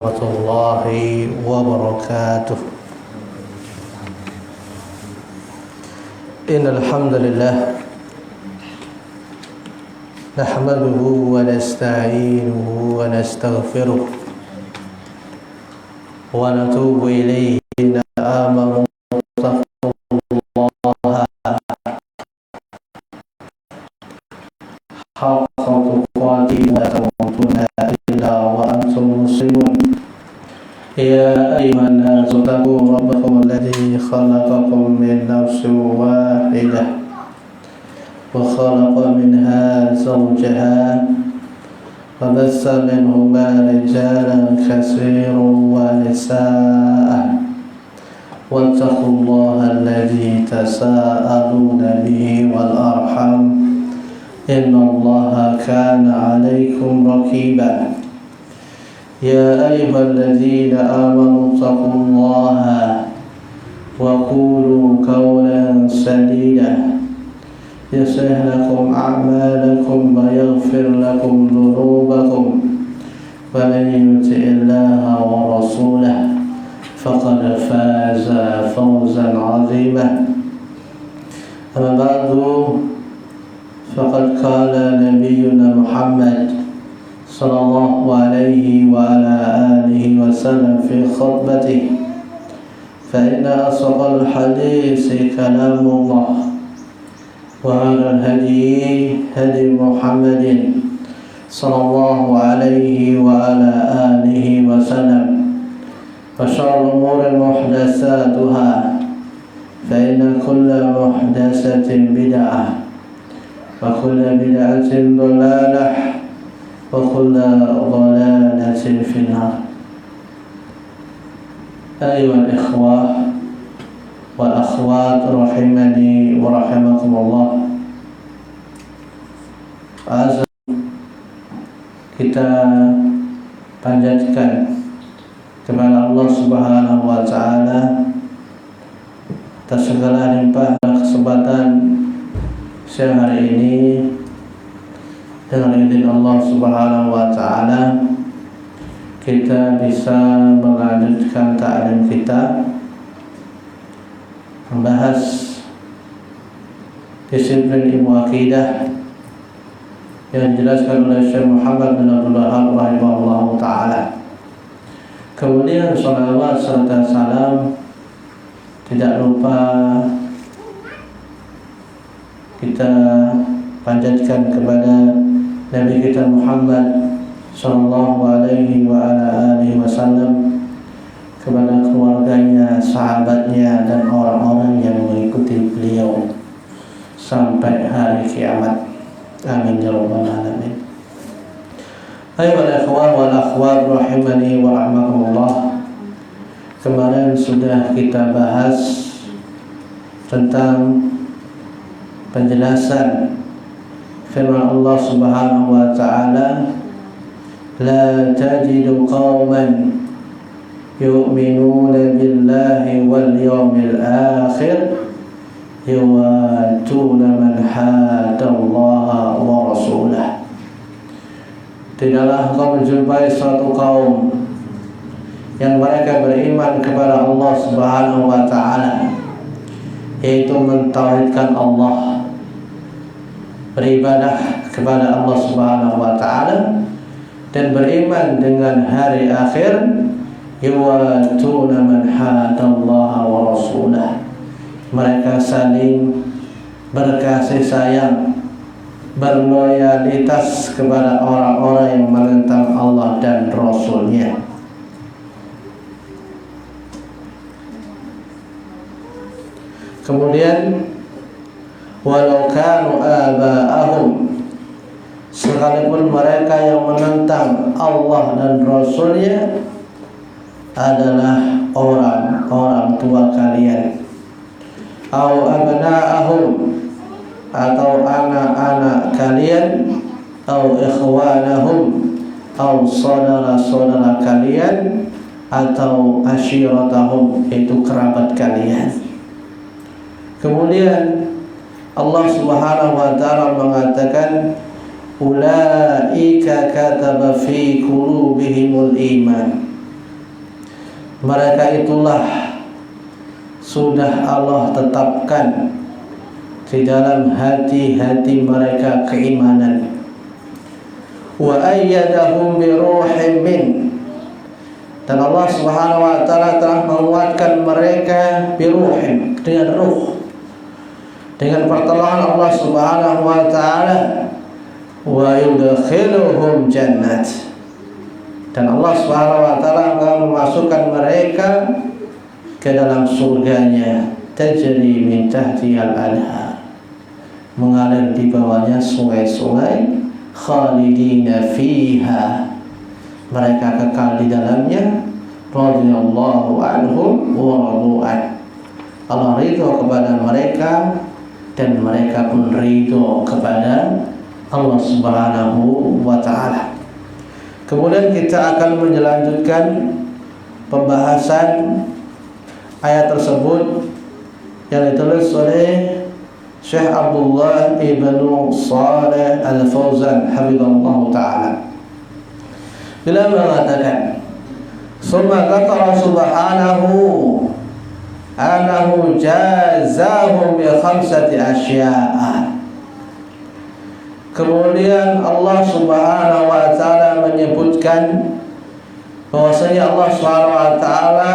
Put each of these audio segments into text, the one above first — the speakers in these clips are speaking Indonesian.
warahmatullahi wabarakatuh. Innal hamdalillah nahmaduhu wa nasta'inuhu wa nastaghfiruh wa natubu ilayhi amanu taqullaha haqqa tuqatih wa la tamutunna illa wa antum muslimun. Ya ayyuhan nasu taqu rabbakum alladzi khalaqakum min nafsin wahidah wa khalaqa minha zawjaha wa bassa minhuma rijalan katsiran wa nisaa wattaqullaha alladzi tasaaluna bihi wal arham innallaha kana 'alaykum raqiba. Ya ayyuhalladzina amanu taqullaha wa qulu qawlan sadida yuslih lakum a'malakum wa yaghfir lakum dhunubakum wa man yuti'illaha wa rasulahu faqad faza fawzan 'azima. Amma ba'du, faqad qala nabiyyuna Muhammad sallallahu alaihi wa ala alihi wa sallam fi khutbatihi fa inna asdaqal hadisi kalamullah wa khairal hadi hadi Muhammadin sallallahu alaihi wa ala alihi wa sallam wa syarrul umuri muhdatsatuha fa inna kulla muhdatsatin bid'ah wa kulla bid'atin dhalalah wa kulla dhalalatin finnar. Ayyuhal ikhwah wal akhwat rahimani wa rahimakumullah. Azza kita panjatkan kepada Allah Subhanahu wa taala atas segala limpah kesempatan siang hari ini. Dengan izin Allah Subhanahu wa taala kita bisa melanjutkan ta'lim kita membahas disiplin ilmu akidah yang dijelaskan oleh Syekh Muhammad bin Abdul Wahhab rahimahullah taala. Kemudian salawat serta salam tidak lupa kita panjatkan kepada Nabi kita Muhammad sallallahu alaihi wa ala alihi wasallam, kepada keluarganya, sahabatnya dan orang-orang yang mengikuti beliau sampai hari kiamat. Amin ya rabbal alamin. Ayyuhal ikhwan wal akhwat rahimani wa rahmakumullah. Kemarin sudah kita bahas tentang penjelasan firman Allah Subhanahu wa taala, la tajidu qauman yu'minuna billahi wal yawmil akhir yuwatuna man hadallaha wa rasulah. Tidaklah engkau menjumpai suatu kaum yang mereka beriman kepada Allah Subhanahu wa taala, yaitu mentauhidkan Allah, beribadah kepada Allah Subhanahu wa taala dan beriman dengan hari akhir, yuwatuna man hadallaha wa rasulah. Mereka saling berkasih sayang, berloyalitas kepada orang-orang yang menentang Allah dan Rasul-Nya. Kemudian walau kanu aba'ahum, sekalipun mereka yang menentang Allah dan Rasul-Nya adalah orang tua kalian, au abna'ahum, atau anak-anak kalian, au ikhwanahum, au saudara-saudara kalian, atau asyiratahum, yaitu kerabat kalian. Kemudian Allah Subhanahu wa taala mengatakan, ulaika kataba fi qulubihimul iman. mereka itulah sudah Allah tetapkan di dalam hati-hati mereka keimanan. Wa ayyadahum bi ruhin min, dan Allah Subhanahu wa taala telah menguatkan mereka bi ruhin, dengan ruh, dengan pertolongan Allah Subhanahu wa taala. Wa yudkhiluhum jannat, dan Allah Subhanahu wa taala akan memasukkan mereka ke dalam surganya, tajri min tahtihal anhar, mengalir di bawahnya sungai-sungai, khalidina fiha, mereka kekal di dalamnya, radhiyallahu anhum wa radu'an, Allah ridho kepada mereka dan mereka pun ridho kepada Allah Subhanahu wa ta'ala. Kemudian kita akan melanjutkan pembahasan ayat tersebut yang ditulis oleh Syekh Abdullah ibnu Shalih Al-Fauzan hafizahullah ta'ala. Beliau mengatakan, summa dzakara subhanahu annahu jazahum bi khamsati asya'a. Kemudian Allah Subhanahu wa ta'ala menyebutkan bahwasanya Allah Subhanahu wa ta'ala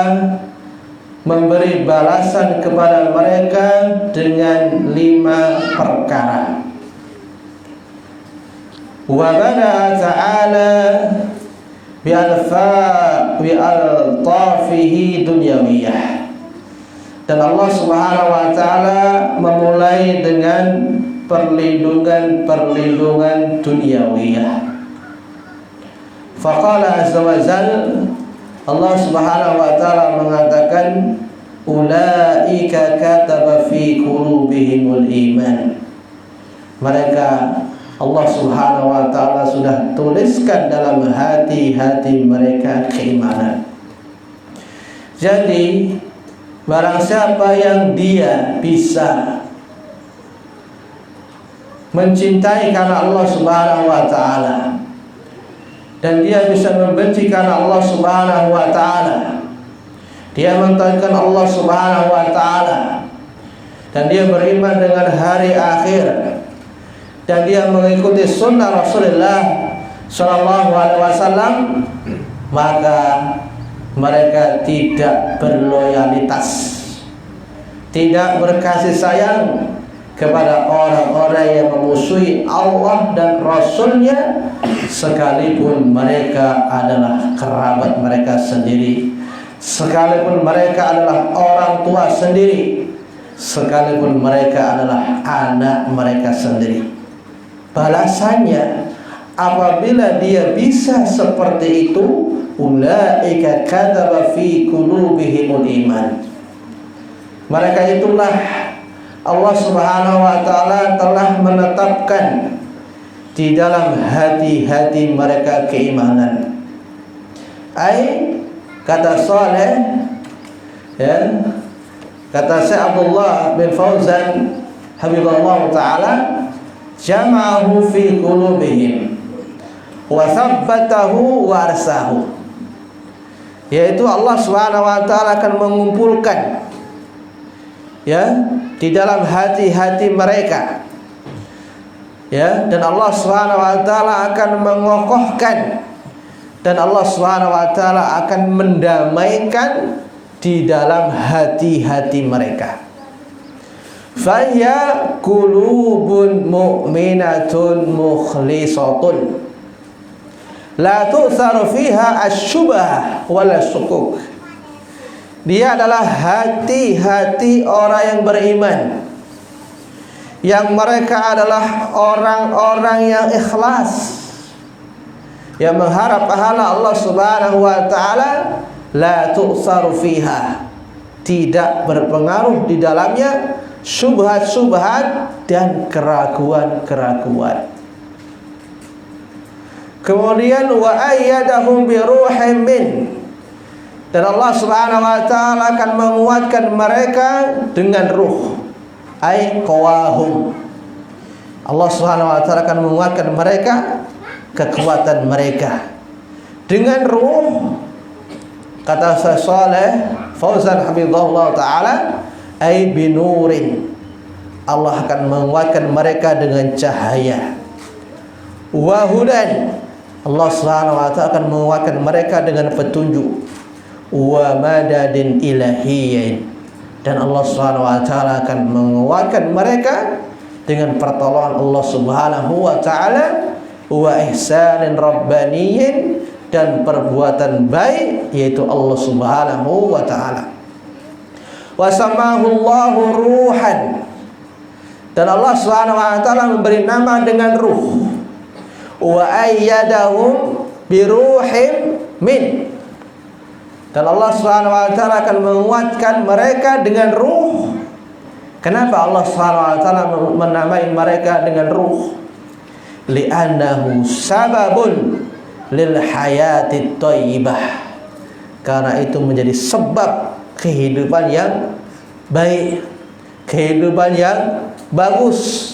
memberi balasan kepada mereka dengan 5 perkara. Wa bada ta'ala bi altafihi dunyawiyah, dan Allah Subhanahu wa ta'ala memulai dengan perlindungan duniawiyah. Faqala azza wa jalla, Allah Subhanahu wa ta'ala mengatakan, ulaika kataba fi qulubihimul iman, mereka Allah Subhanahu wa ta'ala sudah tuliskan dalam hati-hati mereka keimanan. Jadi barang siapa yang dia bisa mencintai karena Allah Subhanahu wa ta'ala, dan dia bisa membenci karena Allah Subhanahu wa ta'ala, dia mentaatkan Allah Subhanahu wa ta'ala, dan dia beriman dengan hari akhir, dan dia mengikuti sunnah Rasulullah sallallahu alaihi wasallam, maka mereka tidak berloyalitas, tidak berkasih sayang kepada orang-orang yang memusuhi Allah dan Rasulnya, sekalipun mereka adalah kerabat mereka sendiri, sekalipun mereka adalah orang tua sendiri, sekalipun mereka adalah anak mereka sendiri. Balasannya apabila dia bisa seperti itu, ulaika kataba fi qulubihimul iman, mereka itulah Allah Subhanahu wa ta'ala telah menetapkan di dalam hati-hati mereka keimanan. Kata Saleh, ya, kata Syekh Abdullah bin Fauzan hafizahullah ta'ala, jama'ahu fi qulubihim wa thabbatahu wa arsahu, yaitu Allah Subhanahu wa ta'ala akan mengumpulkan, ya, di dalam hati-hati mereka, ya, dan Allah Subhanahu wa ta'ala akan mengokohkan, dan Allah Subhanahu wa ta'ala akan mendamaikan di dalam hati-hati mereka. Faya qulubun mu'minatun mukhlisatun la tu'tharu fiha asy-syubhah wala syukuk. Dia adalah hati-hati orang yang beriman, yang mereka adalah orang-orang yang ikhlas, yang mengharap pahala Allah Subhanahu wa ta'ala. La tu'saru fiha, tidak berpengaruh di dalamnya syubhat-syubhat dan keraguan-keraguan. Kemudian wa ayyadahum bi ruhin min, dan Allah Subhanahu wa ta'ala akan menguatkan mereka dengan ruh, qawahum. Allah Subhanahu wa ta'ala akan menguatkan mereka, kekuatan mereka dengan ruh, Kata Syekh Shalih Fauzan hafizahullah taala, ai binurin. Allah akan menguatkan mereka dengan cahaya. Wa hudan. Allah Subhanahu wa taala akan menguatkan mereka dengan petunjuk. Wa madadin ilahiyyin. Dan Allah Subhanahu wa taala akan menguatkan mereka dengan pertolongan Allah Subhanahu wa taala, wa ihsanin rabbaniyyin, dan perbuatan baik yaitu Allah Subhanahu wa taala. Wa samahu Allahu ruhan. Dan Allah Subhanahu wa taala memberi nama dengan ruh. Wa ayyadahum biruhim min. Dan Allah Subhanahu wa taala akan menguatkan mereka dengan ruh. Kenapa Allah Subhanahu wa taala menamai mereka dengan ruh? Li'annahu sababun lil hayati thayyibah. Karena itu menjadi sebab kehidupan yang baik, kehidupan yang bagus.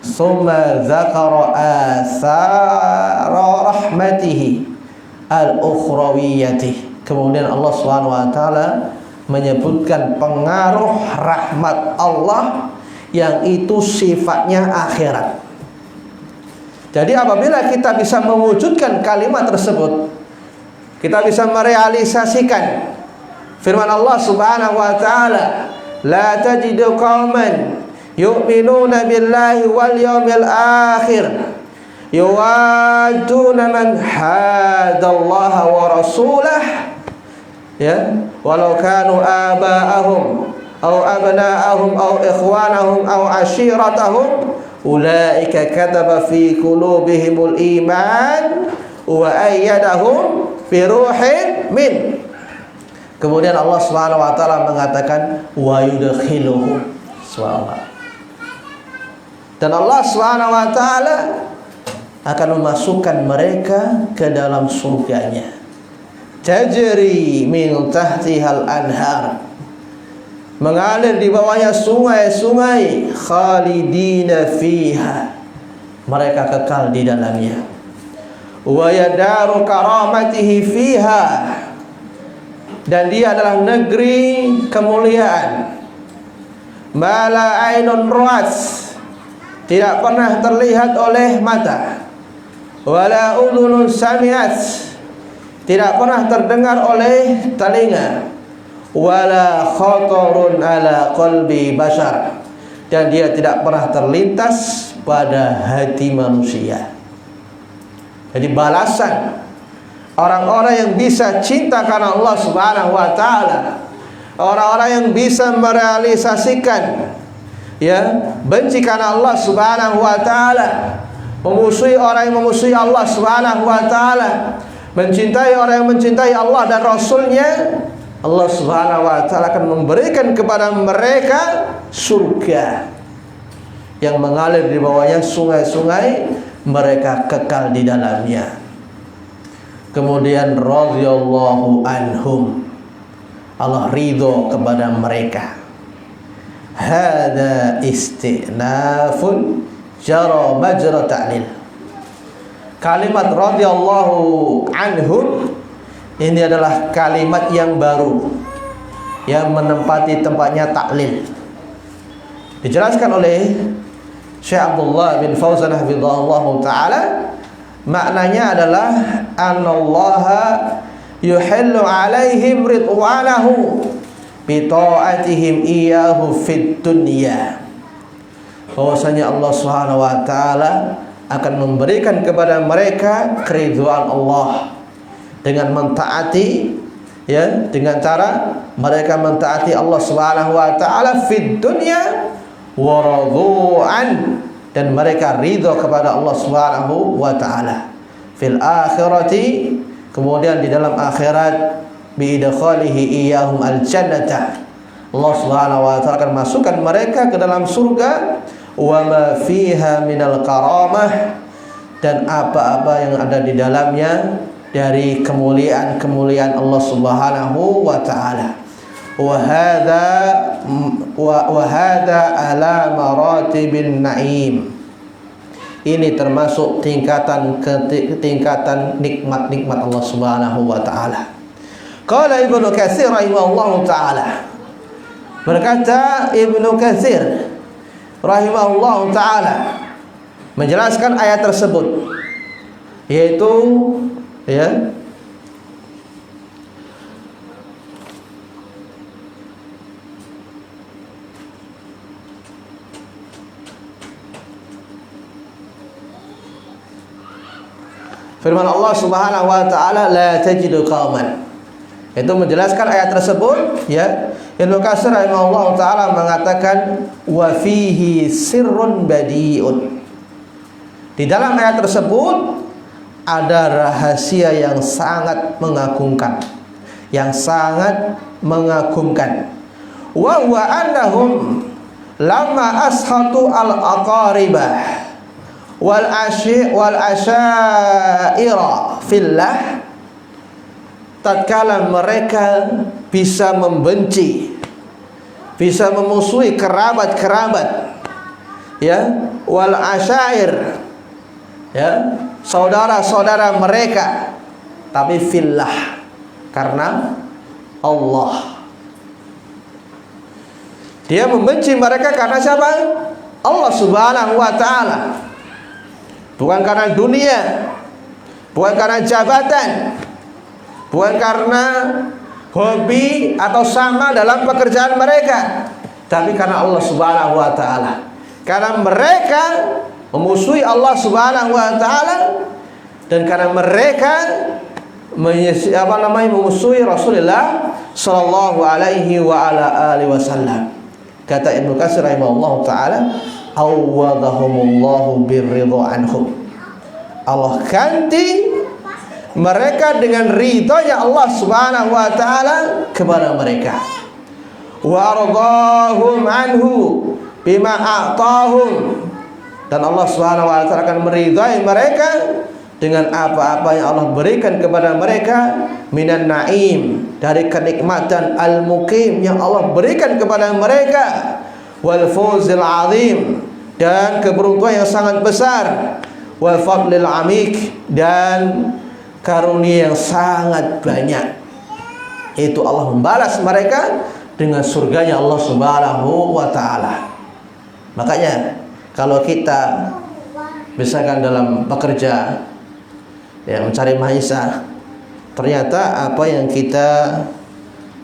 Summa dzakara athara rahmatihi al-ukhrawiyyati. Kemudian Allah Subhanahu wa taala menyebutkan pengaruh rahmat Allah yang itu sifatnya akhirat. Jadi apabila kita bisa mewujudkan kalimat tersebut, kita bisa merealisasikan firman Allah Subhanahu wa taala, la tajidu qauman yu'minuna billahi wal yawmil akhir yuwadduna man hadallaha wa rasulah, ya, walau kanu aba'ahum aw abna'ahum aw ikhwanahum aw ashiratahum ulaika kataba fi qulubihimul iman wa ayyadahum bi ruhin min. Kemudian Allah Subhanahu wa taala mengatakan wa yudkhiluhum subhanallah. Dan Allah Subhanahu wa taala akan memasukkan mereka ke dalam surganya. Tajri min tahtihal anhar, mengalir di bawahnya sungai-sungai, khalidina fiha, mereka kekal di dalamnya. Wa yadaru karamatihi fiha, dan dia adalah negeri kemuliaan. Mala ainun ru'at, tidak pernah terlihat oleh mata. Wala udhunun sami'at, tidak pernah terdengar oleh telinga. Wala khatarun ala qalbi bashar, dan dia tidak pernah terlintas pada hati manusia. Jadi balasan orang-orang yang bisa cinta karena Allah Subhanahu wa taala, orang-orang yang bisa merealisasikan, ya, benci karena Allah Subhanahu wa taala, memusuhi orang yang memusuhi Allah Subhanahu wa taala, mencintai orang yang mencintai Allah dan Rasulnya, Allah Subhanahu wa taala akan memberikan kepada mereka surga yang mengalir di bawahnya sungai-sungai, mereka kekal di dalamnya. Kemudian radhiyallahu anhum, Allah ridho kepada mereka. Hada istinafun jara majra ta'lil. Kalimat radhiyallahu anhum ini adalah kalimat yang baru yang menempati tempatnya taklil. Dijelaskan oleh Syekh Abdullah bin Fauzan hafizahullah taala, maknanya adalah anallaha yuhillu alaihim ridwanahu bi ta'atihim iyyahu fid dunya. Bahwasanya Allah Subhanahu wa taala akan memberikan kepada mereka keridhaan Allah dengan mentaati, ya, dengan cara mereka mentaati Allah Subhanahu wa taala fid dunya wa radu'an, dan mereka ridha kepada Allah Subhanahu wa taala fil akhirati, kemudian di dalam akhirat bi idkhalihi iyyahum al jannata, Allah Subhanahu wa taala akan masukkan mereka ke dalam surga, wa ma fiha minal karamah, dan apa-apa yang ada di dalamnya dari kemuliaan-kemuliaan Allah Subhanahu wa taala. Wa hadza ala maratibin na'im. Ini termasuk tingkatan nikmat-nikmat Allah Subhanahu wa taala. Qala Ibnu Katsir rahimahullahu taala. Berkata Ibnu Katsir rahimahullahu taala menjelaskan ayat tersebut, yaitu ya, firman Allah Subhanahu wa taala, la tajidu qauman. Itu menjelaskan ayat tersebut, ya. Ibnu Katsir rahimahullah taala mengatakan wa fihi sirrun badiun. Di dalam ayat tersebut ada rahasia yang sangat mengagumkan, yang sangat mengagumkan. Wa huwa annahum lamma ashatu al-aqaribah wal asyaira fillah, tatkala mereka bisa membenci, bisa memusuhi kerabat-kerabat, ya, wal asyair, ya, saudara-saudara mereka, tapi fillah, karena Allah. Dia membenci mereka karena siapa? Allah Subhanahu wa taala. Bukan karena dunia, bukan karena jabatan, bukan karena hobi atau sama dalam pekerjaan mereka, tapi karena Allah Subhanahu wa taala. Karena mereka memusuhi Allah Subhanahu wa taala, dan karena mereka memusuhi Rasulullah sallallahu alaihi wa ala alihi wasallam. Kata Ibnu Katsir rahimahullahu taala, awwadahumullahu birridha anhum. Allah ganti mereka dengan ridhonya Allah Subhanahu wa taala kepada mereka. Wa ardahum anhu bima a'tahum. Dan Allah Subhanahu wa taala akan meridai mereka dengan apa-apa yang Allah berikan kepada mereka, minan naim, dari kenikmatan al-muqim yang Allah berikan kepada mereka, wal fawzil azim, dan keberuntungan yang sangat besar, wal fadlil amik, dan karunia yang sangat banyak. Itu Allah membalas mereka dengan surganya Allah Subhanahu wa taala. Makanya kalau kita misalkan dalam bekerja, ya, mencari maisha, ternyata apa yang kita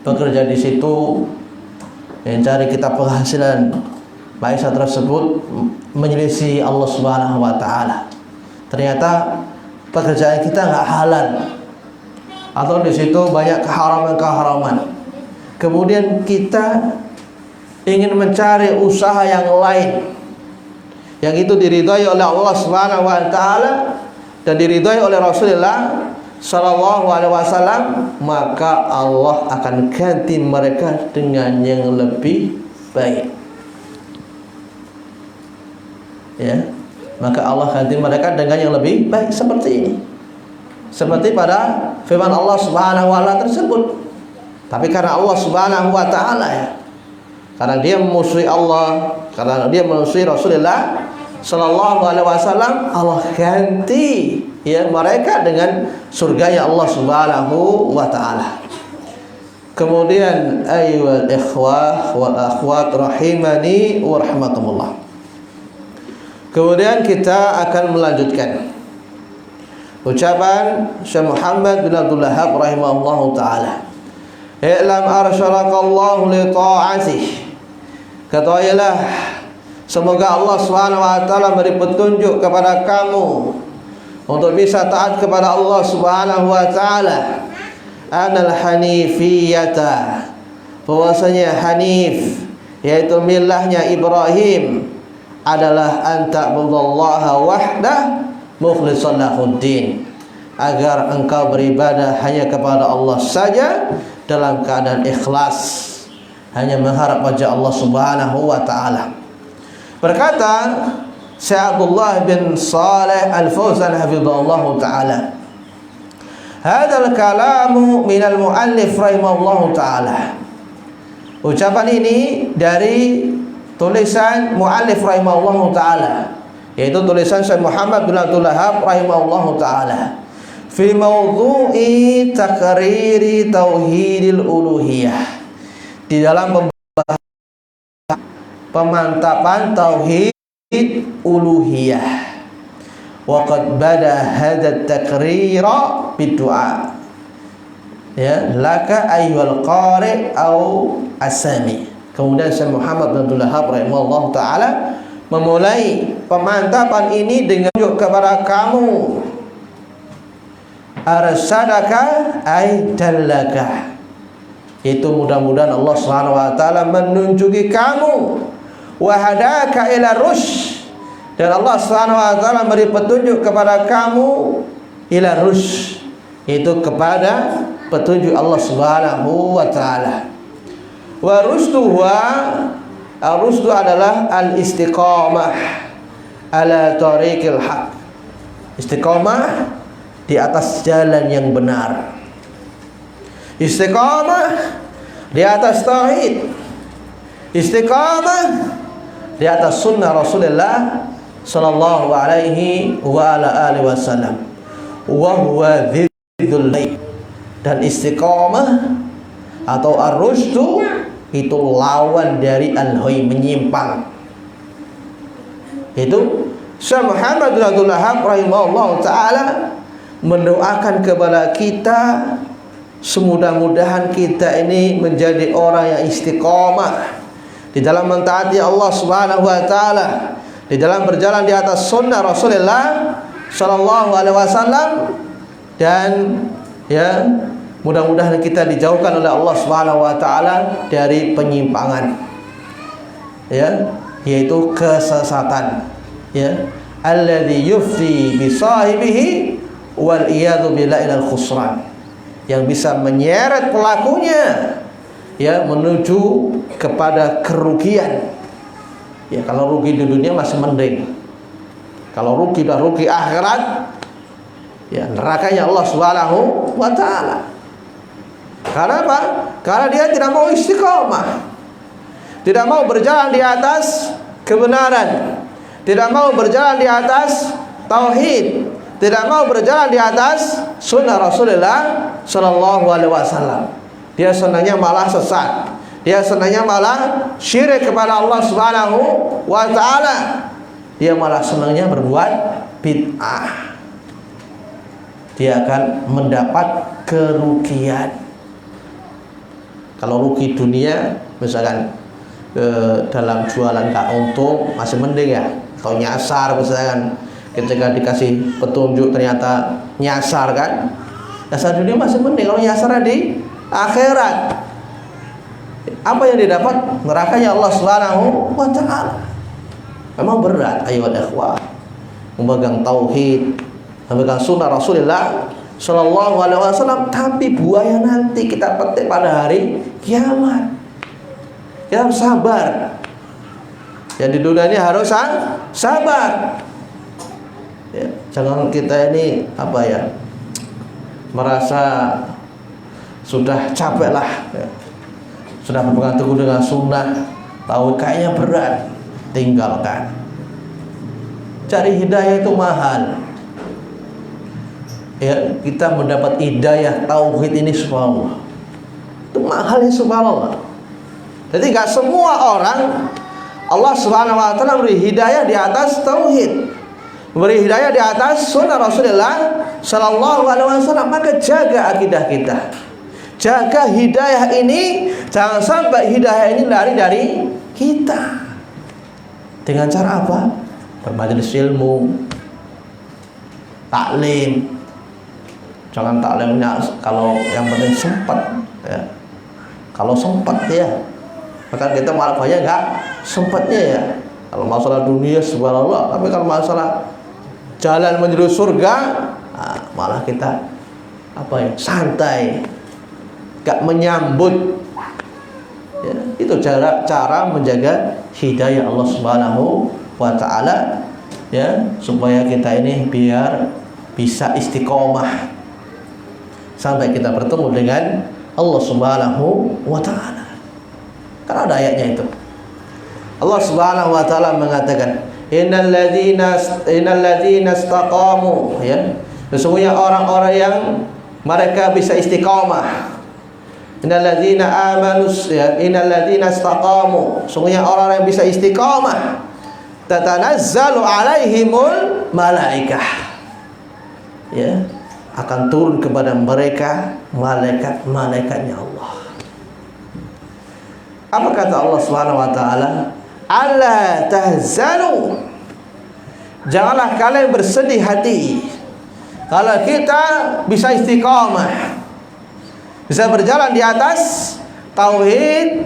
bekerja di situ, yang cari kita penghasilan maisha tersebut menyelisih Allah Subhanahu wa taala. Ternyata pekerjaan kita nggak halal, atau di situ banyak keharaman-keharaman. Kemudian kita ingin mencari usaha yang lain, yang itu diridhai oleh Allah Subhanahu wa taala dan diridhai oleh Rasulullah sallallahu alaihi wasallam, maka Allah akan ganti mereka dengan yang lebih baik. Ya. Maka Allah ganti mereka dengan yang lebih baik, seperti ini, seperti pada firman Allah Subhanahu wa taala tersebut. Tapi karena Allah Subhanahu wa taala, ya, karena dia memusuhi Allah, karena dia memusuhi Rasulullah sallallahu alaihi wasallam, Allah ganti, ya, mereka dengan surganya Allah Subhanahu wa taala. Kemudian ayyuhal ikhwah wal akhwat rahimani wa rahmakumullah. Kemudian kita akan melanjutkan ucapan Syekh Muhammad bin Abdul Wahhab rahimahullahu taala. I'lam arsyadakallahu li ta'atih. Ketahuilah, semoga Allah Subhanahu wa taala beri petunjuk kepada kamu untuk bisa taat kepada Allah Subhanahu wa taala. Anal hanifiyata, bahwasanya hanif, yaitu milahnya Ibrahim, adalah anta'budallaha wahdah mukhlishan lahuddin, agar engkau beribadah hanya kepada Allah saja dalam keadaan ikhlas, hanya mengharap wajah Allah Subhanahu wa taala. Berkata Syekh Abdullah bin Shalih Al-Fauzan hafizahullah taala, hadzal kalamu minal muallif rahimahullah taala. Ucapan ini dari tulisan muallif rahimahullah taala, yaitu tulisan Syekh Muhammad bin Abdul Wahhab rahimahullah taala, fi fi mawdu'i takriri tauhidil uluhiyah, di dalam pemantapan tauhid uluhiyah. Wa qad bada hadha takrira bidu'a, ya, laka ayyuhal qari au asami. Kemudian Syekh Muhammad bin Abdul Wahhab rahimahullah taala memulai pemantapan ini dengan kepada kamu, arsadaka ay dallaka, itu mudah-mudahan Allah Subhanahu wa taala menunjuki kamu, wa hadaka ila rusy, dan Allah Subhanahu wa taala beri petunjuk kepada kamu, ila rusy, itu kepada petunjuk Allah Subhanahu wa taala. Wa rusdu ar-rusdu adalah al-istiqamah ala tariqil haq, istiqamah di atas jalan yang benar, istiqamah di atas tauhid, istiqamah di atas sunnah Rasulullah sallallahu alaihi wa ala alihi wasallam. Wa huwa dziddul lail, dan istiqamah atau ar-rusdu itu lawan dari al-ghay, menyimpang. Itu Syekh Muhammad bin Abdul Wahhab rahimahullah taala mendoakan kepada kita, semudah-mudahan kita ini menjadi orang yang istiqamah di dalam mentaati Allah Subhanahu wa taala, di dalam berjalan di atas sunnah Rasulullah sallallahu alaihi wasallam, dan ya, mudah-mudahan kita dijauhkan oleh Allah Subhanahu wa taala dari penyimpangan, ya, yaitu kesesatan, ya, alladzi yufdi bi sahibihi wal iyadu billahi ilal khusran, yang bisa menyeret pelakunya, ya, menuju kepada kerugian. Ya, kalau rugi di dunia masih mending. Kalau rugi dah rugi akhirat, ya, nerakanya Allah Subhanahu wa taala. Karena apa? Karena dia tidak mau istiqomah, tidak mau berjalan di atas kebenaran, tidak mau berjalan di atas tauhid, tidak mau berjalan di atas sunnah Rasulullah sallallahu alaihi wasallam. Dia senangnya malah sesat, dia senangnya malah syirik kepada Allah Subhanahu wa taala, dia malah senangnya berbuat bid'ah. Dia akan mendapat kerugian. Kalau rugi dunia, misalkan dalam jualan gak untung, masih mending, ya. Kalau nyasar misalkan, ketika dikasih petunjuk ternyata nyasar, kan, nyasar dunia masih mending. Kalau nyasar di akhirat, apa yang didapat? Nerakanya Allah Subhanahu wa taala. Memang berat, ayo ikhwah, memegang tauhid, memegang sunnah Rasulullah sallallahu alaihi wasallam, tapi buaya nanti kita petik pada hari kiamat. Kita harus sabar. Ya, di dunia ini harus sabar. Ya, jangan kita ini apa ya, merasa sudah capek lah, ya, sudah berpegang teguh dengan sunnah, tahu kayaknya berat, tinggalkan. Cari hidayah itu mahal. Ya, kita mendapat hidayah tauhid ini subhanallah, itu mahalnya subhanallah. Jadi gak semua orang Allah Subhanahu wa taala beri hidayah di atas tauhid, beri hidayah di atas sunnah Rasulullah sallallahu alaihi wasallam. Maka jaga akidah kita, jaga hidayah ini, jangan sampai hidayah ini lari dari kita. Dengan cara apa? Bermajelis ilmu, taklim. Jangan taklimnya kalau yang penting sempat, ya. Kalau sempat, ya, maka kita malah banyak nggak sempatnya, ya. Kalau masalah dunia subhanallah, tapi kalau masalah jalan menuju surga, nah, malah kita apa ya, santai, nggak menyambut. Ya, itu cara menjaga hidayah Allah Subhanahu wa taala, ya, supaya kita ini biar bisa istiqomah sampai kita bertemu dengan Allah Subhanahu wa taala. Karena ada ayatnya itu. Allah Subhanahu wa taala mengatakan, innal ladzina istaqamu, ya, Sesungguhnya orang-orang yang mereka bisa istiqamah. Innal ladzina amanu innal ladzina istaqamu. Sesungguhnya orang yang bisa istiqamah, tatanazzalu alaihimul malaikah. Ya, akan turun kepada mereka malaikat-malaikatnya Allah. Apa kata Allah Subhanahu wa taala? Alla tahzanu. Janganlah kalian bersedih hati. Kalau kita bisa istiqamah, bisa berjalan di atas tauhid,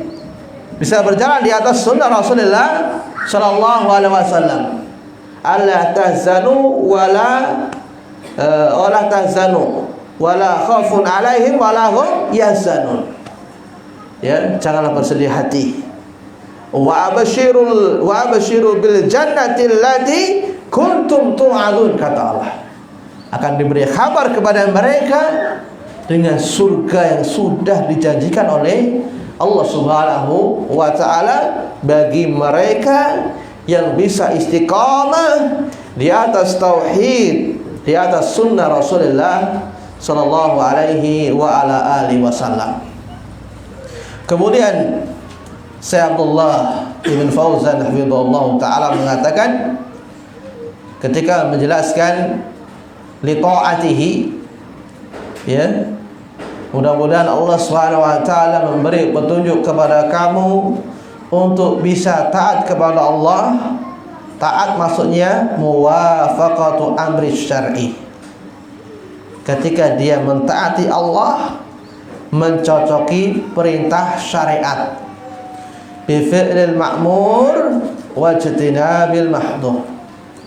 bisa berjalan di atas sunnah Rasulullah sallallahu alaihi wasallam. Alla tahzanu wala tahzanu wala khaufun alaihim wala hum yahzanun. Ya, janganlah bersedih hati. Wa abshiru bil jannati allati kuntum tu'adun, kata Allah. Akan diberi kabar kepada mereka dengan surga yang sudah dijanjikan oleh Allah Subhanahu wa taala bagi mereka yang bisa istiqamah di atas tauhid, di atas sunnah Rasulullah sallallahu alaihi wa ala alihi wasallam. Kemudian Syekh Abdullah Ibn Fauzan hafizahullah taala mengatakan ketika menjelaskan li ta'atihi, ya, mudah-mudahan Allah Subhanahu wa taala memberi petunjuk kepada kamu untuk bisa taat kepada Allah. Taat maksudnya muwafaqatu amri syar'i. Ketika dia mentaati Allah, mencocoki perintah syariat, bi fi'lil ma'mur wa ijtinabil mahdhur,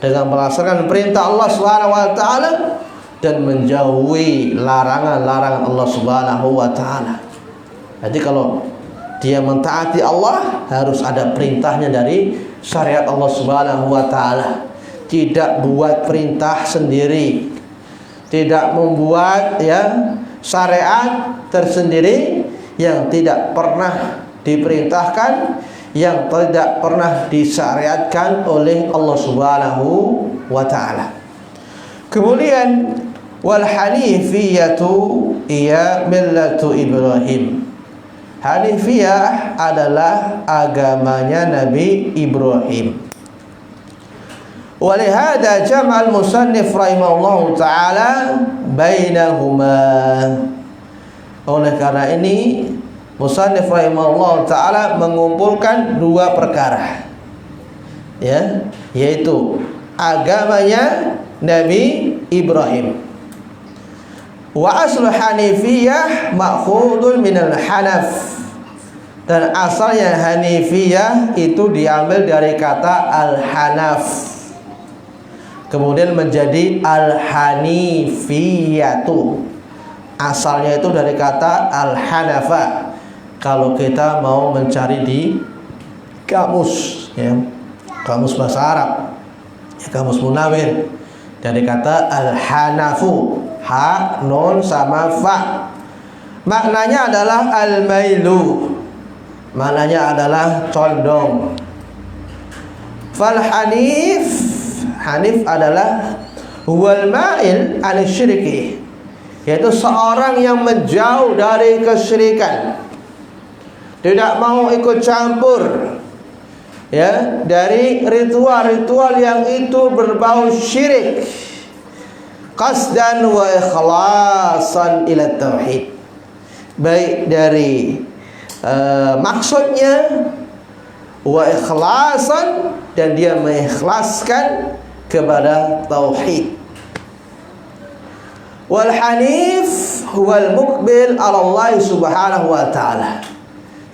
dengan melaksanakan perintah Allah Subhanahu wa taala dan menjauhi larangan-larangan Allah Subhanahu wa taala. Jadi kalau dia mentaati Allah, harus ada perintahnya dari syariat Allah Subhanahu wa taala. Tidak buat perintah sendiri, tidak membuat syariat tersendiri yang tidak pernah diperintahkan, yang tidak pernah disyariatkan oleh Allah Subhanahu wa taala. Kemudian wal hanifiyatu iya millatu Ibrahim. Hanifiyah adalah agamanya Nabi Ibrahim. Walihada jama'al musannif rahimahullahu ta'ala bainahuma. Oleh karena ini musannif rahimahullahu ta'ala mengumpulkan dua perkara, ya, yaitu agamanya Nabi Ibrahim. Wa aslu hanifiyah ma'khudun minal hanaf. Dan asalnya hanifiyah itu diambil dari kata al-hanaf, kemudian menjadi al-hanifiyatu. Asalnya itu dari kata al-hanafa. Kalau kita mau mencari di kamus, ya, kamus bahasa Arab, ya, kamus Munawir, dari kata al-hanafu, ha, nun sama fa. Maknanya adalah al-mailu, maknanya adalah condong. Fal hanif, hanif adalah huwal ma'il an syirki, yaitu seorang yang menjauh dari kesyirikan, tidak mau ikut campur, ya, dari ritual-ritual yang itu berbau syirik, qasdan wa ikhlasan ila tauhid, baik dari maksudnya wa ikhlasan, dan dia mengikhlaskan kepada tauhid. Wal hanif huwal muqbil ala Allah Subhanahu wa taala,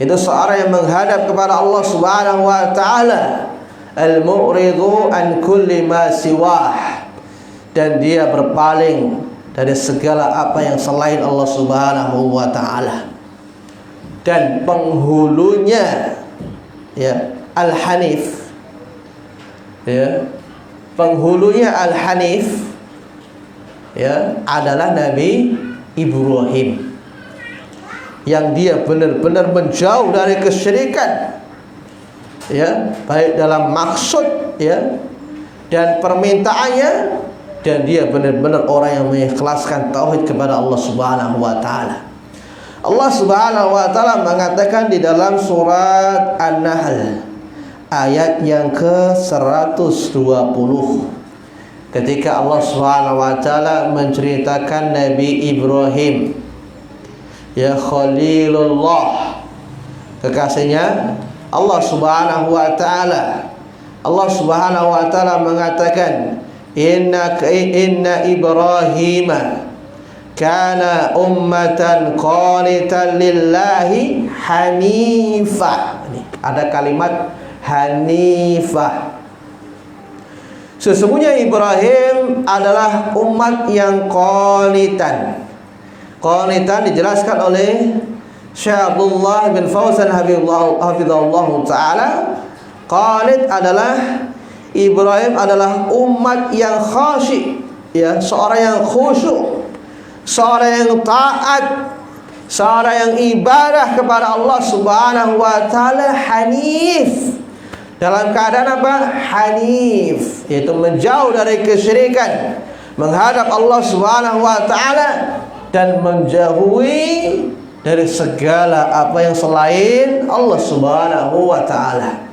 itu seorang yang menghadap kepada Allah Subhanahu wa taala, al-mu'ridu an kulli ma siwah, dan dia berpaling dari segala apa yang selain Allah Subhanahu wa taala. Dan penghulunya, ya, al-hanif, ya, penghulunya al-hanif, ya, adalah Nabi Ibrahim, yang dia benar-benar menjauh dari kesyirikan, ya, baik dalam maksud, ya, dan permintaannya dan dia benar-benar orang yang mengikhlaskan tauhid kepada Allah Subhanahu wa taala. Allah Subhanahu wa taala mengatakan di dalam surat An-Nahl ayat yang ke-120, ketika Allah Subhanahu wa taala menceritakan Nabi Ibrahim, ya Khalilullah, kekasihnya Allah Subhanahu wa taala. Allah Subhanahu wa taala mengatakan, Inna Ibrahim kana ummatan qanitan lillahi hanifah. Ada kalimat hanifah. Sesungguhnya Ibrahim adalah umat yang qanitan. Qanitan dijelaskan oleh Syekh Abdullah bin Fauzan hafizahullah taala. Qanit adalah Ibrahim adalah umat yang khasyi, ya, seorang yang khusyuk, seorang yang taat, seorang yang ibadah kepada Allah Subhanahu wa taala, hanif. Dalam keadaan apa? Hanif, yaitu menjauh dari kesyirikan, menghadap Allah Subhanahu wa taala dan menjauhi dari segala apa yang selain Allah Subhanahu wa taala.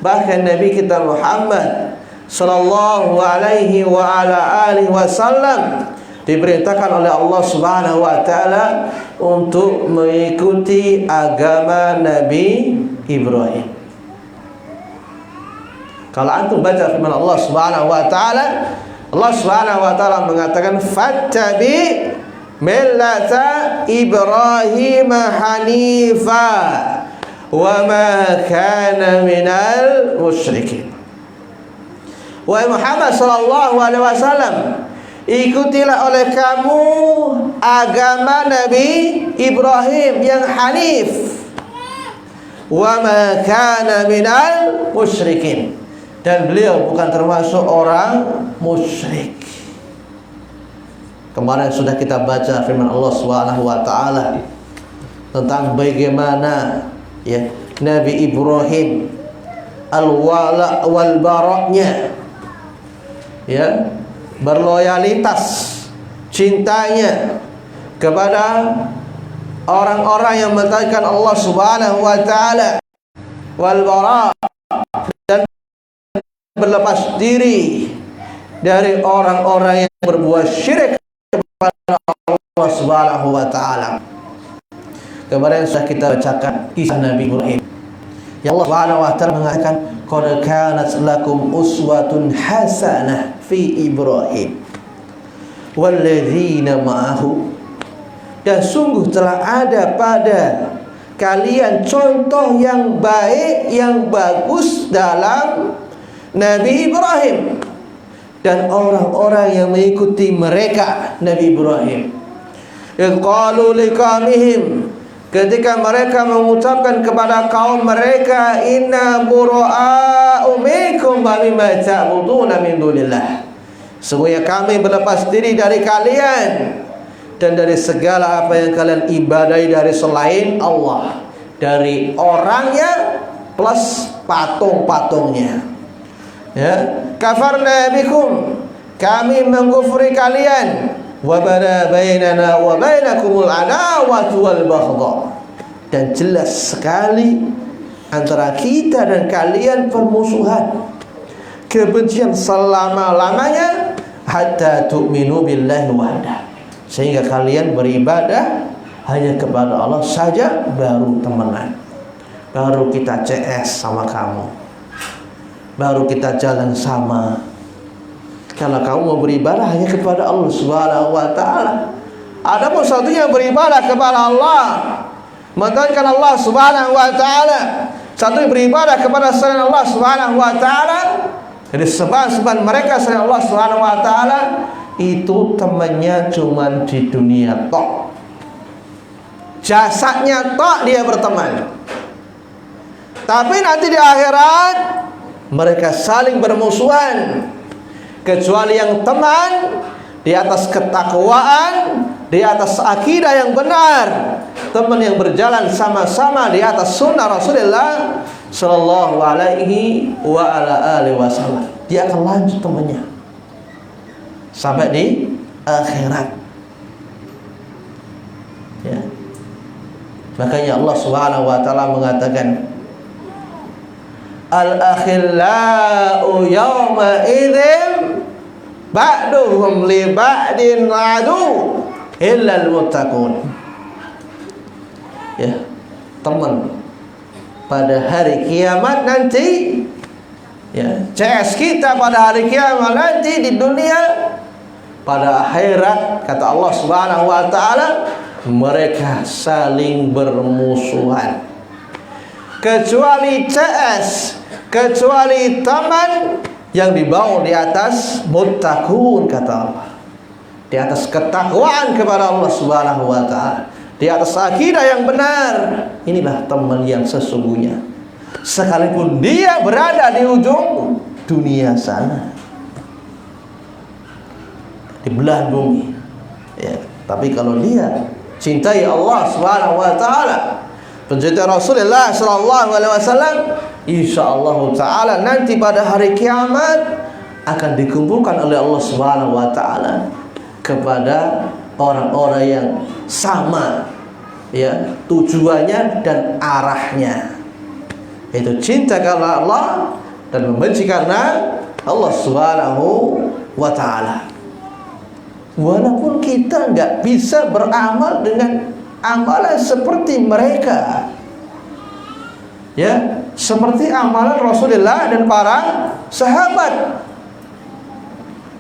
Bahkan Nabi kita Muhammad sallallahu alaihi wa ala alihi wasallam diperintahkan oleh Allah Subhanahu wa taala untuk mengikuti agama Nabi Ibrahim. Kalau antum baca firman Allah Subhanahu wa taala, Allah Subhanahu wa taala mengatakan fattabi millata Ibrahim hanifa wa ma kana minal musyrikin. Wahai Muhammad sallallahu alaihi wasallam, ikutilah oleh kamu agama Nabi Ibrahim yang hanif, wa ma kana minal musyrikin, dan beliau bukan termasuk orang musyrik. Kemarin sudah kita baca firman Allah Subhanahu wa taala tentang bagaimana, ya, Nabi Ibrahim al-wala wal baraknya, ya, berloyalitas, cintanya kepada orang-orang yang mentaatkan Allah Subhanahu wa taala, wal bara, dan berlepas diri dari orang-orang yang berbuat syirik kepada Allah Subhanahu wa taala. Kemarin sudah kita bacakan kisah Nabi Ibrahim. Ya, Allah Subhanahu wa taala mengatakan, qad kanat lakum uswatun hasanah fi Ibrahim walladzina ma'ahu, dan sungguh telah ada pada kalian contoh yang baik, yang bagus dalam Nabi Ibrahim dan orang-orang yang mengikuti mereka, Nabi Ibrahim. Qalu liqaumihim, ketika mereka mengucapkan kepada kaum mereka, inna bura'a'u minkum wa mimma ta'buduna min dunillah, sesungguhnya kami berlepas diri dari kalian dan dari segala apa yang kalian ibadahi dari selain Allah, dari orangnya plus patung-patungnya. Ya, kafarna bikum, kami mengkufuri kalian, wa bada bainana wa bainakumul adawatu wal baghdha, dan jelas sekali antara kita dan kalian permusuhan, kebencian selama-lamanya, hatta tu'minu billahi wahdah, sehingga kalian beribadah hanya kepada Allah saja, baru temenan, baru kita CS sama kamu, baru kita jalan sama. Kalau kamu mau beribadah hanya kepada Allah Subhanahu wa taala. Adapun satunya beribadah kepada Allah, mentaatkan Allah Subhanahu wa taala, satu beribadah kepada selain Allah Subhanahu wa taala, jadi sembahan mereka selain Allah Subhanahu wa taala, itu temannya cuma di dunia tok, jasadnya tok dia berteman, tapi nanti di akhirat mereka saling bermusuhan. Kecuali yang teman di atas ketakwaan, di atas akidah yang benar, teman yang berjalan sama-sama di atas sunnah Rasulullah sallallahu alaihi wa ala alihi wasallam, dia akan lanjut temannya. sampai di akhirat. Ya. Makanya Allah Subhanahu wa taala mengatakan al-akhillau yawma idzin ba'duhum li ba'din adu illa al-muttaqun. Ya, teman pada hari kiamat nanti, ya, CS kita pada hari kiamat nanti di dunia, pada akhirat kata Allah Subhanahu wa taala mereka saling bermusuhan. Kecuali CS, kecuali teman yang dibangun di atas muttaqun kata Allah, di atas ketakwaan kepada Allah Subhanahu wa taala, di atas akidah yang benar. Inilah teman yang sesungguhnya, sekalipun dia berada di ujung dunia sana, di belahan bumi, ya. Tapi kalau dia cintai Allah Subhanahu wa taala, pencinta Rasulullah sallallahu alaihi wasallam, insyaallah taala nanti pada hari kiamat akan dikumpulkan oleh Allah Subhanahu wa taala kepada orang-orang yang sama, ya, tujuannya dan arahnya, yaitu cinta karena Allah dan membenci karena Allah Subhanahu wa taala. Walaupun kita nggak bisa beramal dengan amalan seperti mereka, ya, seperti amalan Rasulullah dan para sahabat.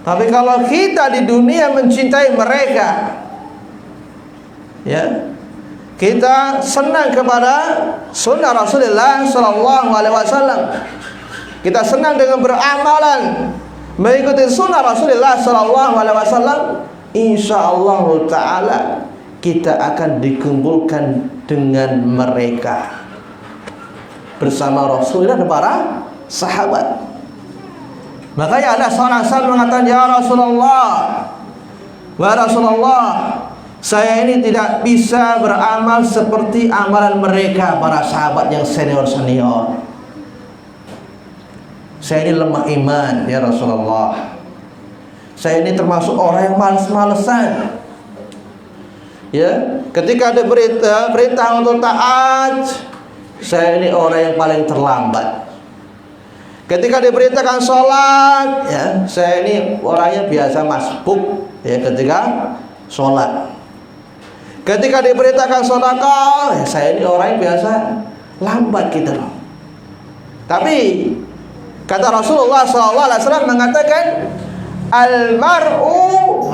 Tapi kalau kita di dunia mencintai mereka, ya, kita senang kepada sunnah Rasulullah sallallahu alaihi wasallam, kita senang dengan beramalan mengikuti sunnah Rasulullah sallallahu alaihi wasallam, insyaallah taala kita akan dikumpulkan dengan mereka bersama Rasulullah dan para sahabat. Makanya ada seorang sahabat mengatakan, ya Rasulullah, wa Rasulullah, saya ini tidak bisa beramal seperti amalan mereka, para sahabat yang senior-senior. Saya ini lemah iman, ya Rasulullah. Saya ini termasuk orang yang malas-malesan. Ya, ketika ada perintah untuk taat, saya ini orang yang paling terlambat. Ketika diperintahkan sholat, ya, saya ini orangnya biasa masbuk, ya, ketika sholat. Ketika diperintahkan sedekah, ya, saya ini orang yang biasa lambat gitu loh. Tapi kata Rasulullah SAW mengatakan, al-mar'u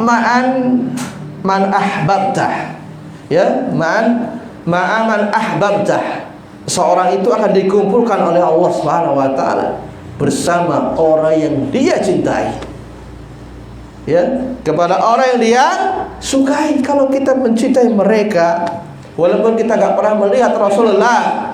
man ahbabtah, ya, man ahbabtah. Seorang itu akan dikumpulkan oleh Allah Subhanahu wa taala bersama orang yang dia cintai, ya, kepada orang yang dia sukai. Kalau kita mencintai mereka, walaupun kita gak pernah melihat Rasulullah,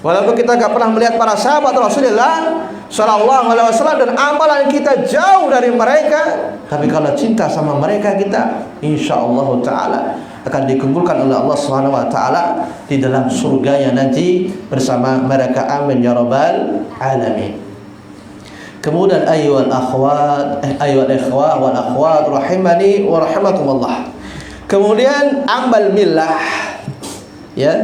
walaupun kita gak pernah melihat para sahabat Rasulullah sallallahu alaihi wasallam, dan amalan kita jauh dari mereka, tapi kalau cinta sama mereka, kita insyaallah taala akan dikumpulkan oleh Allah Subhanahu wa taala di dalam surganya nanti bersama mereka. Amin ya rabbal alamin. Kemudian ayyuhal akhwat, ayyuhal ikhwah wal akhwat rahimani wa rahimakumullah. Kemudian ambal millah, ya,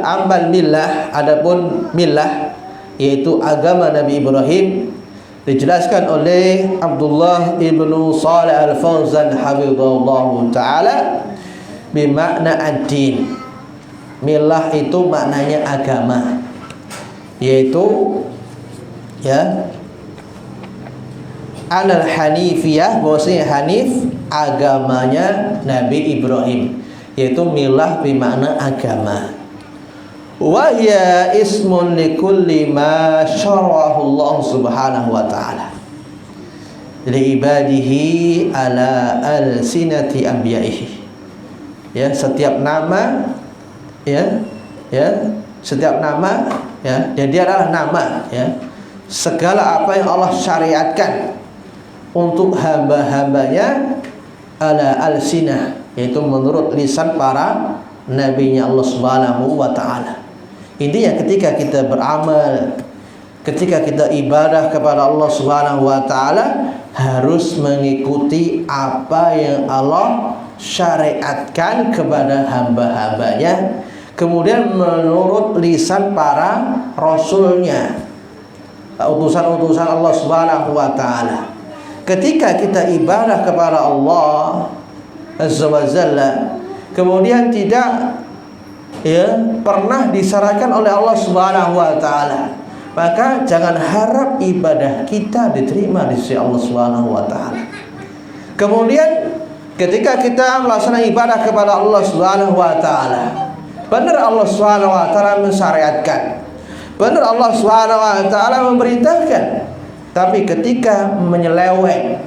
ambal millah, adapun millah yaitu agama Nabi Ibrahim, dijelaskan oleh Abdullah ibnu Shalih al-Fauzan hafizahullah taala bimakna ad-din. Millah itu maknanya agama, yaitu, ya, anal hanifiyah, bahwasanya hanif agamanya Nabi Ibrahim, yaitu millah bermakna agama. Wa hiya ismun likulli ma syarahu Allah Subhanahu wa taala li ibadihi ala alsinati anbiya'ihi. Ya, setiap nama, ya, setiap nama, ya, jadi adalah nama, ya, segala apa yang Allah syariatkan untuk hamba-hambanya ala alsinah, yaitu menurut lisan para nabinya Allah Subhanahu wa taala. Intinya ketika kita beramal, ketika kita ibadah kepada Allah Subhanahu wa taala harus mengikuti apa yang Allah syariatkan kepada hamba-hambanya, kemudian menurut lisan para rasulnya, utusan-utusan Allah Subhanahu wa taala. Ketika kita ibadah kepada Allah Azza wa Jalla, kemudian tidak pernah disyaratkan oleh Allah Subhanahu wa taala, maka jangan harap ibadah kita diterima di sisi Allah Subhanahu wa taala. Kemudian ketika kita melaksanakan ibadah kepada Allah Subhanahu wa taala, benar Allah Subhanahu wa taala mensyariatkan, benar Allah Subhanahu wa taala memerintahkan, tapi ketika menyeleweng,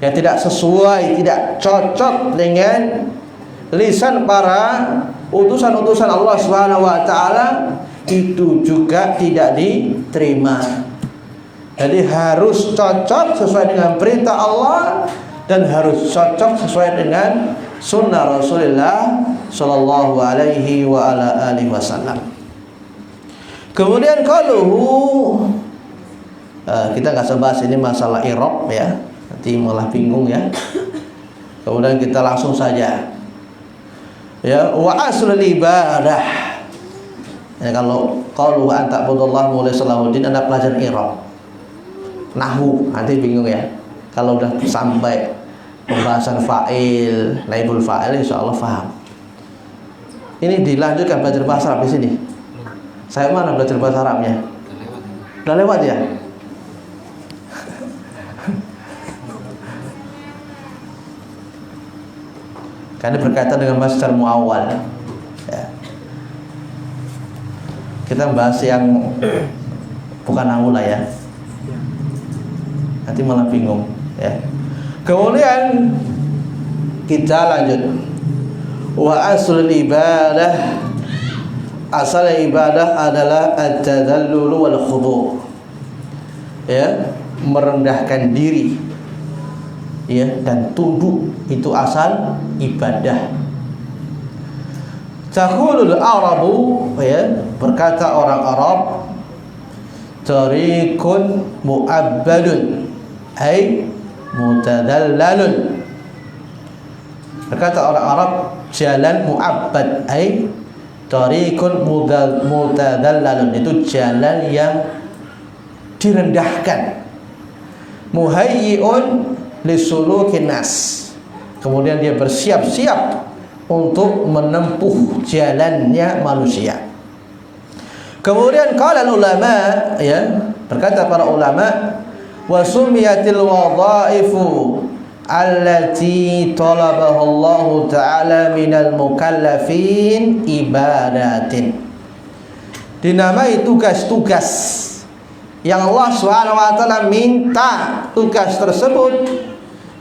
yang tidak sesuai, tidak cocok dengan lisan para utusan-utusan Allah Subhanahu wa taala, itu juga tidak diterima. Jadi harus cocok sesuai dengan perintah Allah dan harus cocok sesuai dengan sunnah Rasulullah sallallahu alaihi wa ala alihi wasallam. Kemudian qaluhu, kita nggak sebahas ini masalah i'rab ya, nanti malah bingung ya. Kemudian kita langsung saja ya, wa aslul ibadah. Ya, kalau qalu wa anta budullah mulai salahuddin, Anda pelajaran i'rab, nahwu, nanti bingung ya. Kalau udah sampai pembahasan fa'il, naibul fa'il, insyaallah paham. Ini dilanjutkan belajar bahasa Arab di sini. Saya mana belajar bahasa Arabnya? Udah lewat ya? Karena berkaitan dengan masdar muawwal ya. Kita bahas yang bukan nahwu lah ya, nanti malah bingung ya. Kemudian kita lanjut, wa aslul ibadah, asal ibadah adalah at-tadallul wal khudu', ya, merendahkan diri ya dan tunduk, itu asal ibadah. Taqulul Arabu, ya, berkata orang Arab, tariqun mu'abbadun ay mutadallalun. Berkata orang Arab, jalan mu'abbad ay tariqun mutadallalun, itu jalan yang direndahkan. Muhayyi'un lisulukin nas, kemudian dia bersiap-siap untuk menempuh jalannya manusia. Kemudian qala ulama, ya, berkata para ulama, wa sumiyatil wadhaifu allati talabahu Allah taala minal mukallafin ibadatin. Dinamai tugas-tugas yang Allah Subhanahu wa taala minta, tugas tersebut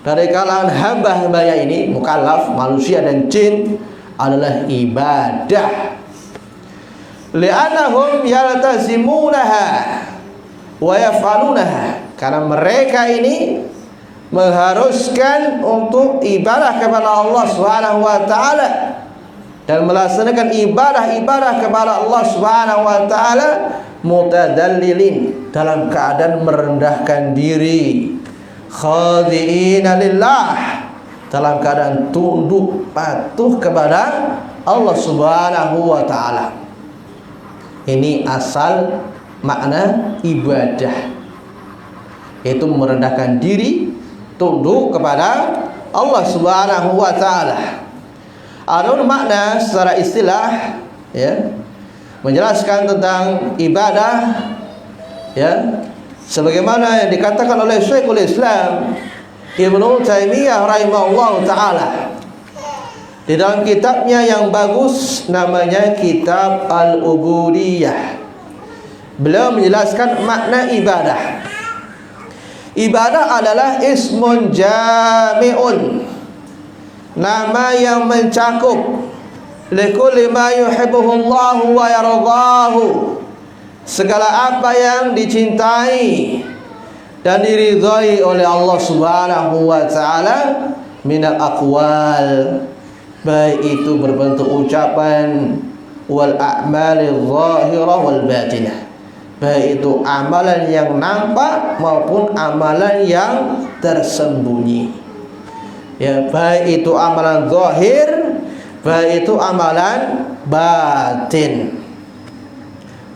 dari kalangan hamba-hambanya ini, mukallaf, manusia dan jin, adalah ibadah. Li'annahum yaltazimunaha wa yaf'alunaha, karena mereka ini mengharuskan untuk ibadah kepada Allah Subhanahu wa taala dan melaksanakan ibadah-ibadah kepada Allah Subhanahu wa taala mutadallilin, dalam keadaan merendahkan diri, khadi'ina lillah, dalam keadaan tunduk patuh kepada Allah Subhanahu wa taala. Ini asal makna ibadah, yaitu merendahkan diri, tunduk kepada Allah Subhanahu wa taala. Adapun makna secara istilah, ya, menjelaskan tentang ibadah, ya, sebagaimana yang dikatakan oleh Syekhul Islam Ibnu Taimiyah rahimahullah taala di dalam kitabnya yang bagus, namanya Kitab Al-Ubudiyah. Beliau menjelaskan makna ibadah. Ibadah adalah ismun jami'un, nama yang mencakup likulli ma yuhibbuhu Allah wa yardahu, segala apa yang dicintai dan diridhai oleh Allah Subhanahu wa taala minal aqwal, baik itu berbentuk ucapan, wal a'malil zahirah wal batinah, baik itu amalan yang nampak maupun amalan yang tersembunyi. Ya, baik itu amalan zahir, baik itu amalan batin.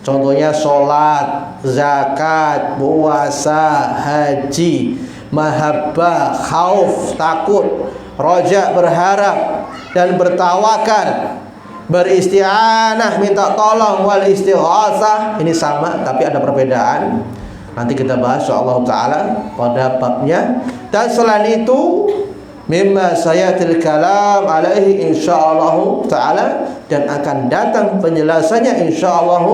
Contohnya sholat, zakat, puasa, haji, mahabbah, khauf, takut, roja, berharap, dan bertawakal, beristi'anah, minta tolong, wal istighatsah. Ini sama tapi ada perbedaan. Nanti kita bahas insyaallah taala pada babnya. Dan selain itu mimma sayatil kalam alaihi insyaallah taala, dan akan datang penjelasannya insyaallah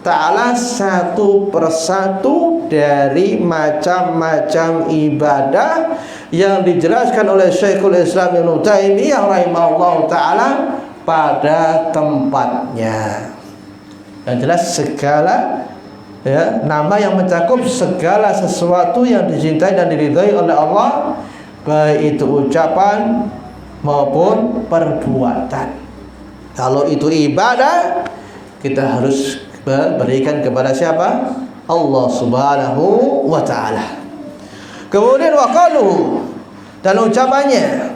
taala satu persatu dari macam-macam ibadah yang dijelaskan oleh Syekhul Islam Ibnu Taimiyah rahimahullah taala pada tempatnya. Yang jelas segala nama yang mencakup segala sesuatu yang dicintai dan diridhai oleh Allah, baik itu ucapan maupun perbuatan. Kalau itu ibadah, kita harus berikan kepada siapa? Allah Subhanahu wa taala. Kemudian waqaluhu, dan ucapannya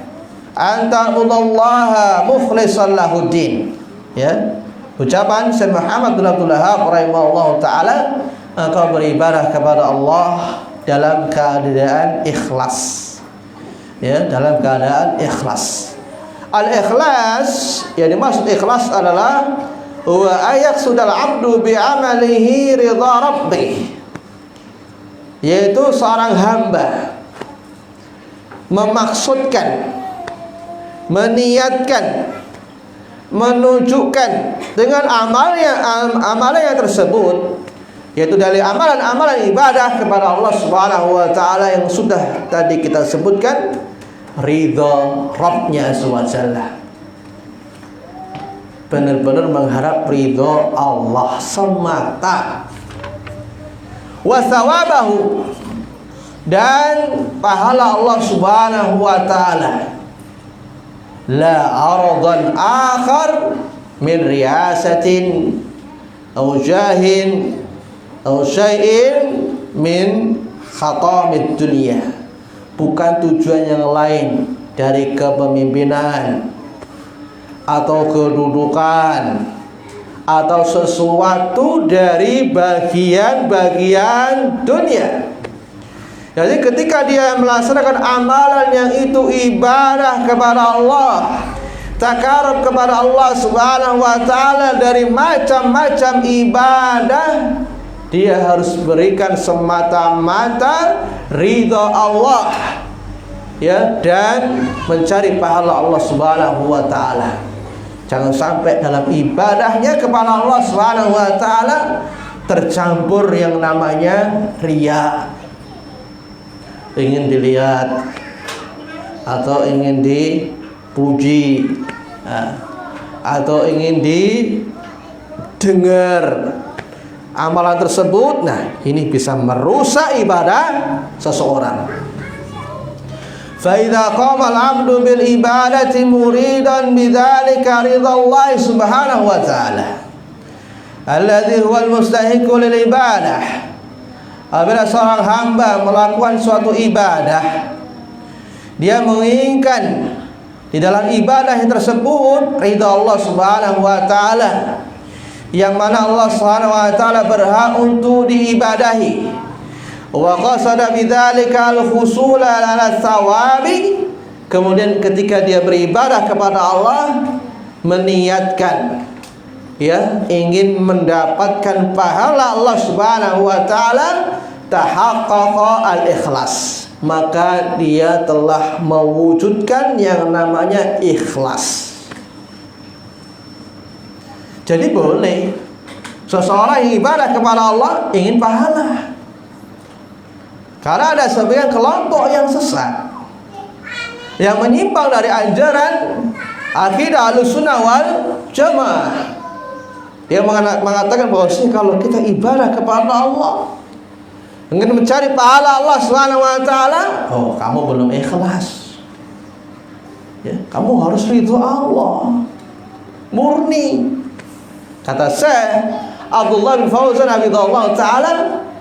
anta'budallaha mukhlishan lahuddin. Ya. Ucapan Syekh Muhammad bin Abdul Wahhab rahimahullahu taala, engkau beribadah kepada Allah dalam keadaan ikhlas. Ya, dalam keadaan ikhlas. Al-ikhlas, yang dimaksud ikhlas adalah wa ayat sudal abdu bi amalihi ridha rabbih, yaitu seorang hamba memaksudkan, meniatkan, menunjukkan dengan amalan tersebut, yaitu dari amalan-amalan ibadah kepada Allah Subhanahu wa taala yang sudah tadi kita sebutkan, ridha Rabbnya SWT, benar-benar mengharap ridha Allah semata, wa thawabahu, dan pahala Allah Subhanahu wa taala, la aradan akhar min riasatin aw jahin aw syai'in min khatamid dunia, bukan tujuan yang lain dari kepemimpinan atau kedudukan atau sesuatu dari bagian-bagian dunia. Jadi ketika dia melaksanakan amalan yang itu ibadah kepada Allah, takarub kepada Allah Subhanahu wa taala dari macam-macam ibadah, dia harus berikan semata-mata ridha Allah, ya, dan mencari pahala Allah Subhanahu wa taala. Jangan sampai dalam ibadahnya kepada Allah Subhanahu wa taala tercampur yang namanya riya, ingin dilihat atau ingin dipuji atau ingin didengar amalan tersebut. Nah, ini bisa merusak ibadah seseorang. Fa idza qama al-'abdu bil ibadati muridan bidzalika ridallah subhanahu wa ta'ala alladzi huwa al-mustahiqu lil ibadah. Apabila seorang hamba melakukan suatu ibadah, dia menginginkan di dalam ibadah yang tersebut ridha Allah Subhanahu wa taala, yang mana Allah Subhanahu wa taala berhak untuk diibadahi. Wa qasada bidzalika al-husula 'ala tsawabi, kemudian ketika dia beribadah kepada Allah meniatkan, ya, ingin mendapatkan pahala Allah Subhanahu wa taala, tahaqqaqa al-ikhlas, maka dia telah mewujudkan yang namanya ikhlas. Jadi boleh seseorang yang ibadah kepada Allah ingin pahala. Karena ada sebagian kelompok yang sesat, yang menyimpang dari ajaran akidah Ahlussunnah wal Jamaah. Dia mengatakan bahwa kalau kita ibadah kepada Allah, ingin mencari pahala Allah Subhanahu wa taala, oh, kamu belum ikhlas. Ya, kamu harus ridho Allah murni. Kata Syekh, Abdullah bin Fauzan hafizahullah taala,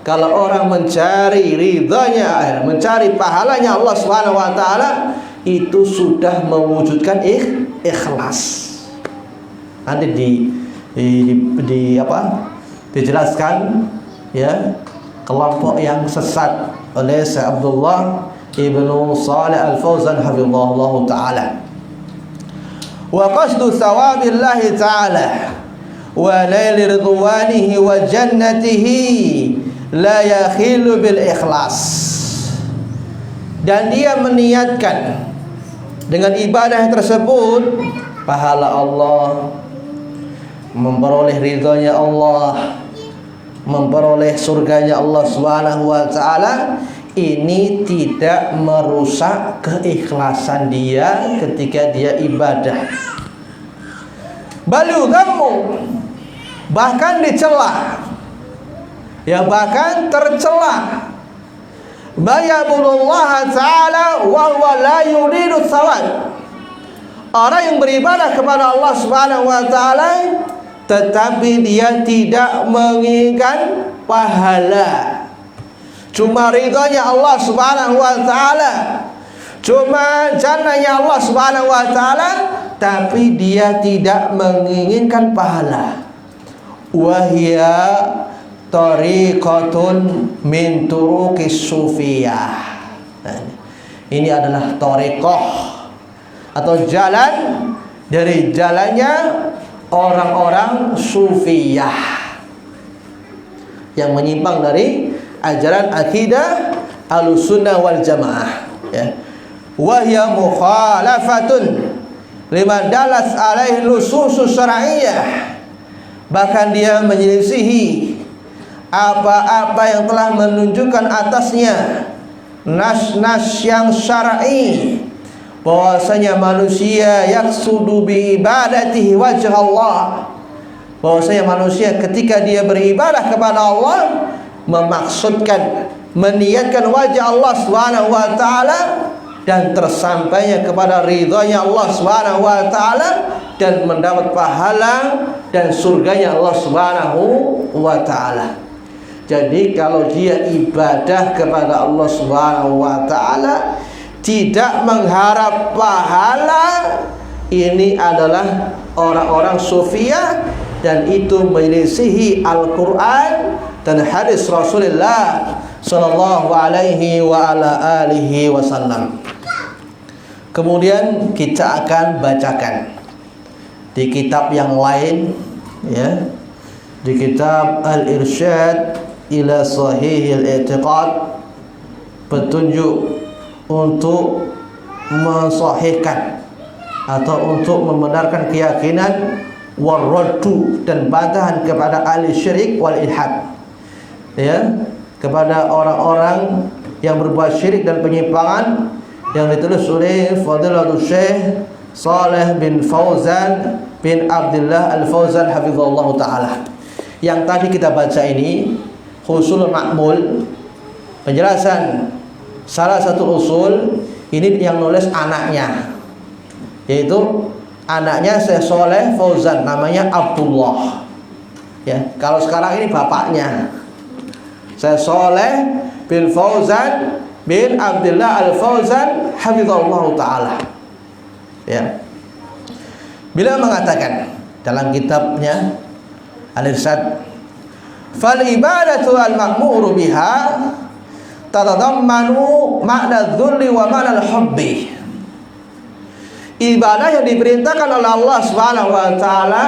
kalau orang mencari ridhanya, mencari pahalanya Allah Subhanahu wa taala, itu sudah mewujudkan ikhlas. Nanti dijelaskan ya kelompok yang sesat oleh Syekh Abdullah ibnu Shalih Al-Fauzan hafizahullah taala. Wa qasdu thawabillahi ta'ala wa nail ridwanihi wa jannatihi la yakhilu bil ikhlas. Dan dia meniatkan dengan ibadah tersebut pahala Allah, memperoleh ridhonya Allah, memperoleh surganya Allah Subhanahu wa taala. Ini tidak merusak keikhlasan dia ketika dia ibadah. Balughamu, bahkan dicela, ya bahkan tercela. Bayabulullah ta'ala wa huwa la yuridu thawab. Orang yang beribadah kepada Allah Subhanahu wa taala tetapi dia tidak menginginkan pahala, cuma ridhonya Allah Subhanahu wa taala, cuma jannahnya Allah Subhanahu wa taala, tapi dia tidak menginginkan pahala. Wahia tariqatun min turuqis sufiyah. Nah, ini adalah tariqah atau jalan dari jalannya orang-orang sufiyah yang menyimpang dari ajaran akidah Ahlussunnah wal Jamaah, ya. Wa hiya mukhalafatun lima dalas alaihi nususus syar'iyyah. Bahkan dia menyelisihi apa-apa yang telah menunjukkan atasnya nas-nas yang syar'i, bahwasanya manusia yaqsudu bi ibadatihi wajh Allah, bahwasanya manusia ketika dia beribadah kepada Allah memaksudkan, meniatkan wajah Allah Subhanahu wa taala dan tersampainya kepada ridhonya Allah Subhanahu wa taala dan mendapat pahala dan surganya Allah Subhanahu wa taala. Jadi kalau dia ibadah kepada Allah Subhanahu wa taala tidak mengharap pahala, ini adalah orang-orang sufiyah dan itu menyelisihi Al-Qur'an dan hadis Rasulullah sallallahu alaihi wa ala alihi wasallam. Kemudian kita akan bacakan di kitab yang lain, ya, di kitab Al-Irsyad ila Sahihil I'tiqad, petunjuk untuk mensahihkan atau untuk membenarkan keyakinan, warraddu dan bantahan kepada ahli syirik wal ilhad, ya, kepada orang-orang yang berbuat syirik dan penyimpangan, yang ditulis oleh Fadilatul Syekh Shalih bin Fauzan bin Abdullah Al-Fauzan hafizahullah taala. Yang tadi kita baca ini Husulul Ma'mul, penjelasan salah satu usul ini yang nulis anaknya, yaitu anaknya Syekh Shalih Fauzan, namanya Abdullah, ya. Kalau sekarang ini bapaknya Syekh Shalih bin Fauzan bin Abdullah Al-Fauzan hafizahullah taala, ya. Beliau mengatakan dalam kitabnya Al-Irsyad, fal ibadatu al-ma'muru biha tatadammanu makna dzulli wa makna al-hubbi. Ibadah yang diperintahkan oleh Allah Subhanahu wa taala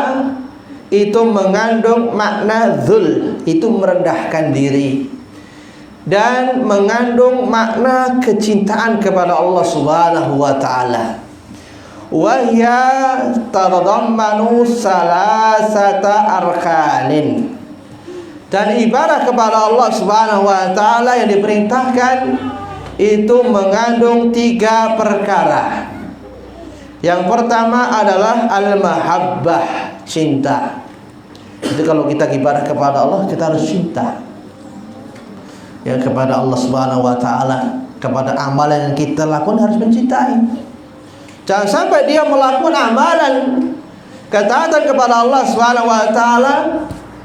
itu mengandung makna dzul, itu merendahkan diri, dan mengandung makna kecintaan kepada Allah Subhanahu wa taala. Wa hiya tatadammanu salasata arkanin. Dan ibadah kepada Allah Subhanahu wa taala yang diperintahkan itu mengandung 3 perkara. Yang pertama adalah al-mahabbah, cinta. Jadi kalau kita ibadah kepada Allah, kita harus cinta, ya, kepada Allah Subhanahu wa taala. Kepada amalan yang kita lakukan harus mencintai. Jangan sampai dia melakukan amalan ketaatan kepada Allah Subhanahu wa taala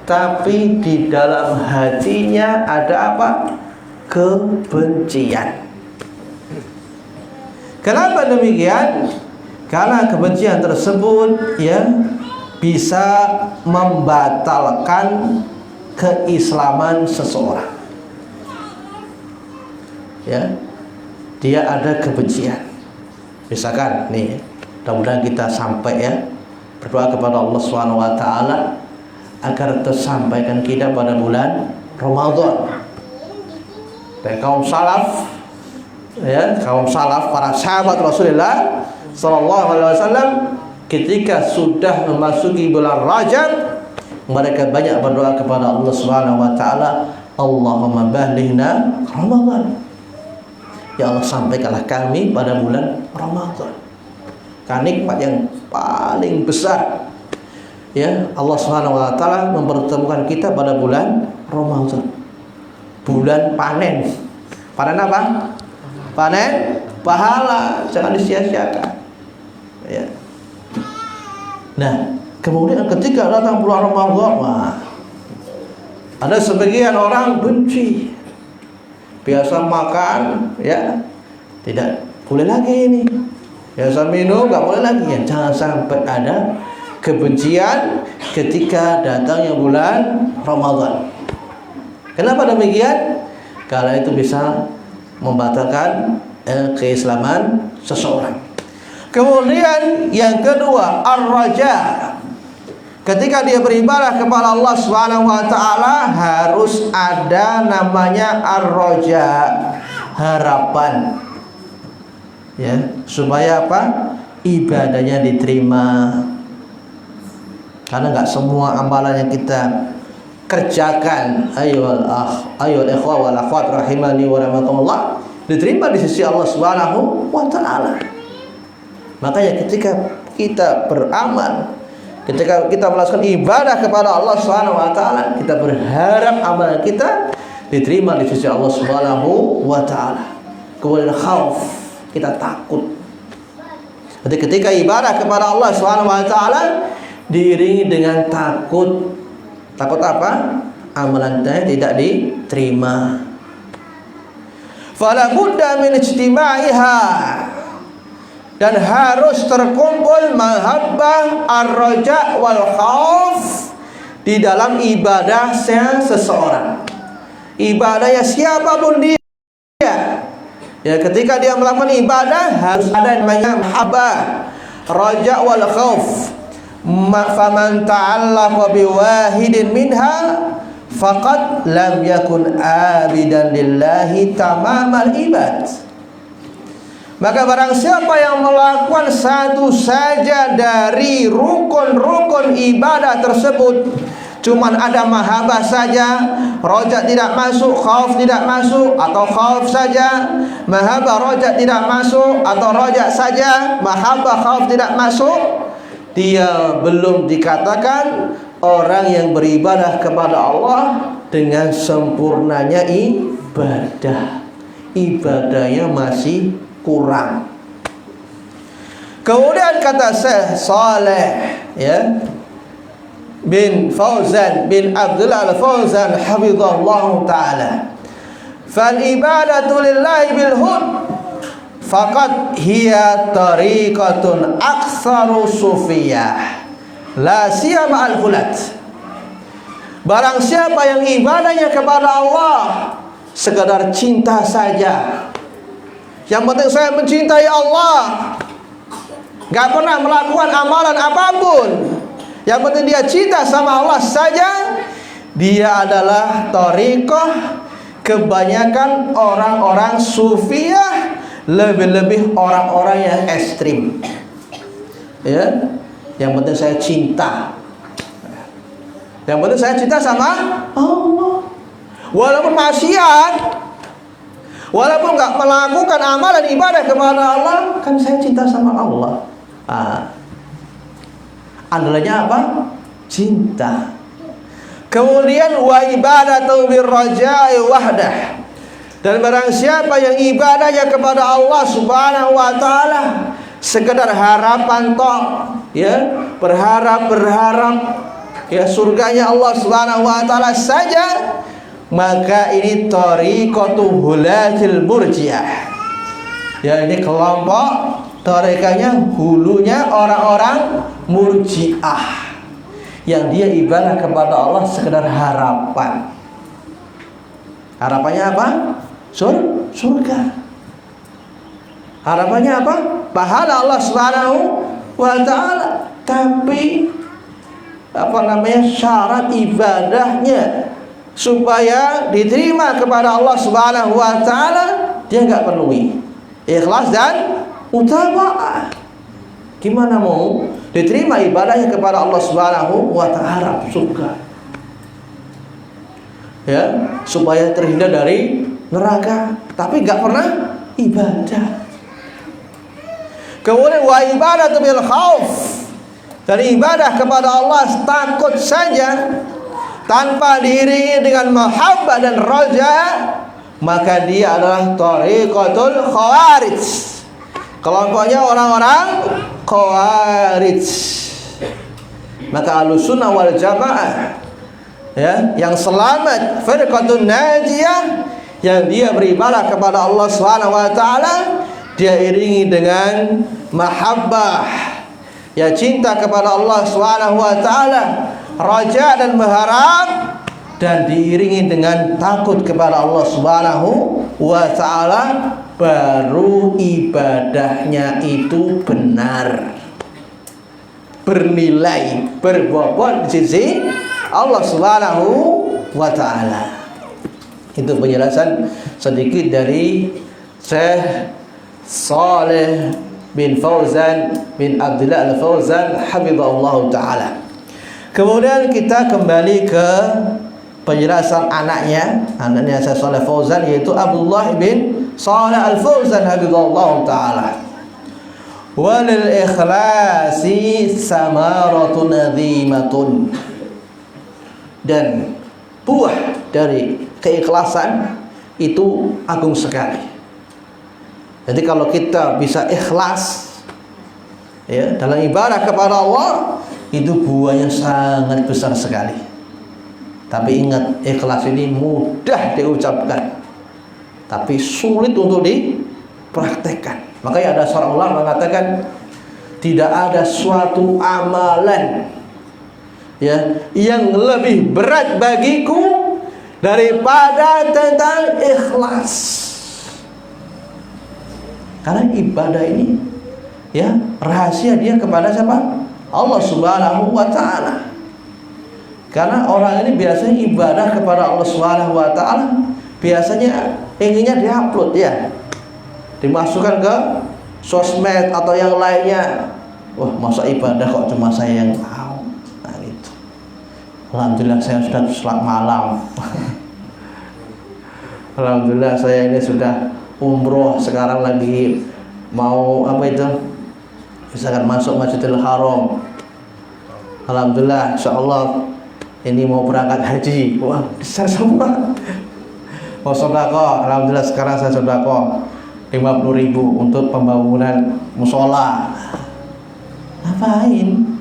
tapi di dalam hatinya ada apa? Kebencian. Kenapa demikian? Karena kebencian tersebut ya bisa membatalkan keislaman seseorang. Ya, dia ada kebencian. Misalkan nih, mudah-mudahan kita sampai ya, berdoa kepada Allah SWT agar tersampaikan kita pada bulan Ramadan. Dan kaum salaf, ya, kaum salaf para sahabat Rasulullah Sallallahu Alaihi Wasallam ketika sudah memasuki bulan Rajab, mereka banyak berdoa kepada Allah Subhanahu Wa Taala, Allahumma ballighna Ramadan. Ya Allah, sampaikanlah kami pada bulan Ramadan. Kan nikmat yang paling besar. Ya, Allah Subhanahu Wa Taala mempertemukan kita pada bulan Ramadan. Bulan panen. Panen apa? Panen pahala, jangan disia-siakan. Ya. Nah, kemudian ketika datang bulan Ramadan, ada sebagian orang benci. Biasa makan, ya, tidak boleh lagi ini. Biasa minum, nggak boleh lagi. Ya, jangan sampai ada kebencian ketika datangnya bulan Ramadan. Kenapa demikian? Karena itu bisa membatalkan keislaman seseorang. Kemudian yang kedua, ar-raja. Ketika dia beribadah kepada Allah Subhanahu wa taala harus ada namanya ar-raja, harapan. Ya, supaya apa? Ibadahnya diterima. Karena enggak semua amalan yang kita kerjakan, ayyuhal ikhwah wal akhwat rahimani wa rahmatullah, diterima di sisi Allah Subhanahu wa taala. Makanya ketika kita beramal, ketika kita melakukan ibadah kepada Allah Subhanahu wa taala, kita berharap amalan kita diterima di sisi Allah Subhanahu wa taala. Kemudian khauf, kita takut. Jadi ketika ibadah kepada Allah Subhanahu wa taala diiringi dengan takut. Takut apa? Amalannya tidak diterima. Fala budda min ijtima'iha. Dan harus terkumpul mahabbah, ar-raja wal khauf di dalam ibadahnya seseorang. Ibadahnya siapapun dia. Ya, ketika dia melakukan ibadah harus ada namanya mahabbah, raja wal khauf. Faman ta'allaqa biwahidin minha faqad lam yakun abidan lillahi tamamal ibad. Maka barang siapa yang melakukan satu saja dari rukun-rukun ibadah tersebut, cuman ada mahabbah saja, roja tidak masuk, khauf tidak masuk, atau khauf saja, mahabbah roja tidak masuk, atau roja saja, mahabbah khauf tidak masuk, dia belum dikatakan orang yang beribadah kepada Allah dengan sempurnanya ibadah. Ibadahnya masih kurang. Kemudian kata Syekh Saleh ya bin Fauzan bin Abdullah Al-Fauzan hafizallahu taala, fal ibadatu lillahi bil hud faqad hiya tariqatun aktsaru sufiyah la siyama al-hulat. Barang siapa yang ibadahnya kepada Allah sekadar cinta saja, yang penting saya mencintai Allah, gak pernah melakukan amalan apapun, yang penting dia cinta sama Allah saja, dia adalah tariqah kebanyakan orang-orang sufiyah, lebih-lebih orang-orang yang ekstrim. Ya, yang penting saya cinta. Yang penting saya cinta sama Allah. Walaupun maksiat, walaupun nggak melakukan amalan ibadah kepada Allah, kan saya cinta sama Allah. Andalanya apa? Cinta. Kemudian wa ibadatu birraja'i wahdah. Dan barang siapa yang ibadahnya kepada Allah Subhanahu wa taala sekedar harapan toh, ya, berharap ya surganya Allah Subhanahu wa taala saja, maka ini thariqatu hulatil murji'ah. Ya, ini kelompok tarekanya hulunya orang-orang murji'ah yang dia ibadah kepada Allah sekedar harapan. Harapannya apa? Surga. Harapannya apa? Pahala Allah Subhanahu wa taala. Tapi syarat ibadahnya supaya diterima kepada Allah Subhanahu wa taala dia enggak penuhi. Ikhlas dan utama'ah. Gimana mau diterima ibadahnya kepada Allah Subhanahu wa taala surga? Ya, supaya terhindar dari neraka, tapi enggak pernah ibadah. Kemudian wa ibadatu bil khauf, dari ibadah kepada Allah takut saja tanpa diiringi dengan mahabbah dan raja, maka dia adalah thariqatul khawarij. Kelompoknya orang-orang khawarij. Maka Ahlussunnah wal Jamaah, ya, yang selamat, firqatun najiyah, yang dia beribadah kepada Allah Subhanahu wa taala, dia iringi dengan mahabbah, ya, cinta kepada Allah Subhanahu wa taala, raja dan berharap, dan diiringi dengan takut kepada Allah Subhanahu wa taala, baru ibadahnya itu benar, bernilai, berbobot di sisi Allah Subhanahu wa taala. Itu penjelasan sedikit dari Syekh Shalih bin Fauzan bin Abdullah Al-Fauzan hafizahullah taala. Kemudian kita kembali ke penjelasan anaknya Syekh Shalih Fauzan, yaitu Abdullah bin Shalih Al-Fauzan hafizahullah taala. Walil ikhlasi samaratun azimatun, dan buah dari keikhlasan itu agung sekali. Jadi kalau kita bisa ikhlas, ya, dalam ibadah kepada Allah, itu buahnya sangat besar sekali. Tapi ingat, ikhlas ini mudah diucapkan, tapi sulit untuk dipraktekkan. Makanya ada seorang ulama mengatakan, tidak ada suatu amalan, ya, yang lebih berat bagiku daripada tentang ikhlas. Karena ibadah ini, ya, rahasia dia kepada siapa? Allah Subhanahu wa taala. Karena orang ini biasanya ibadah kepada Allah Subhanahu wa taala, biasanya inginnya diupload, ya, dimasukkan ke sosmed atau yang lainnya. Wah, masa ibadah kok cuma saya yang tahu. Nah, itu. Alhamdulillah saya sudah sholat malam. Alhamdulillah saya ini sudah umroh, sekarang lagi mau misalkan masuk Masjidil Haram. Alhamdulillah, insyaallah ini mau berangkat haji. Wah, besar semua. Mau sedekah, alhamdulillah sekarang saya sedekah 50.000 untuk pembangunan musola. Ngapain?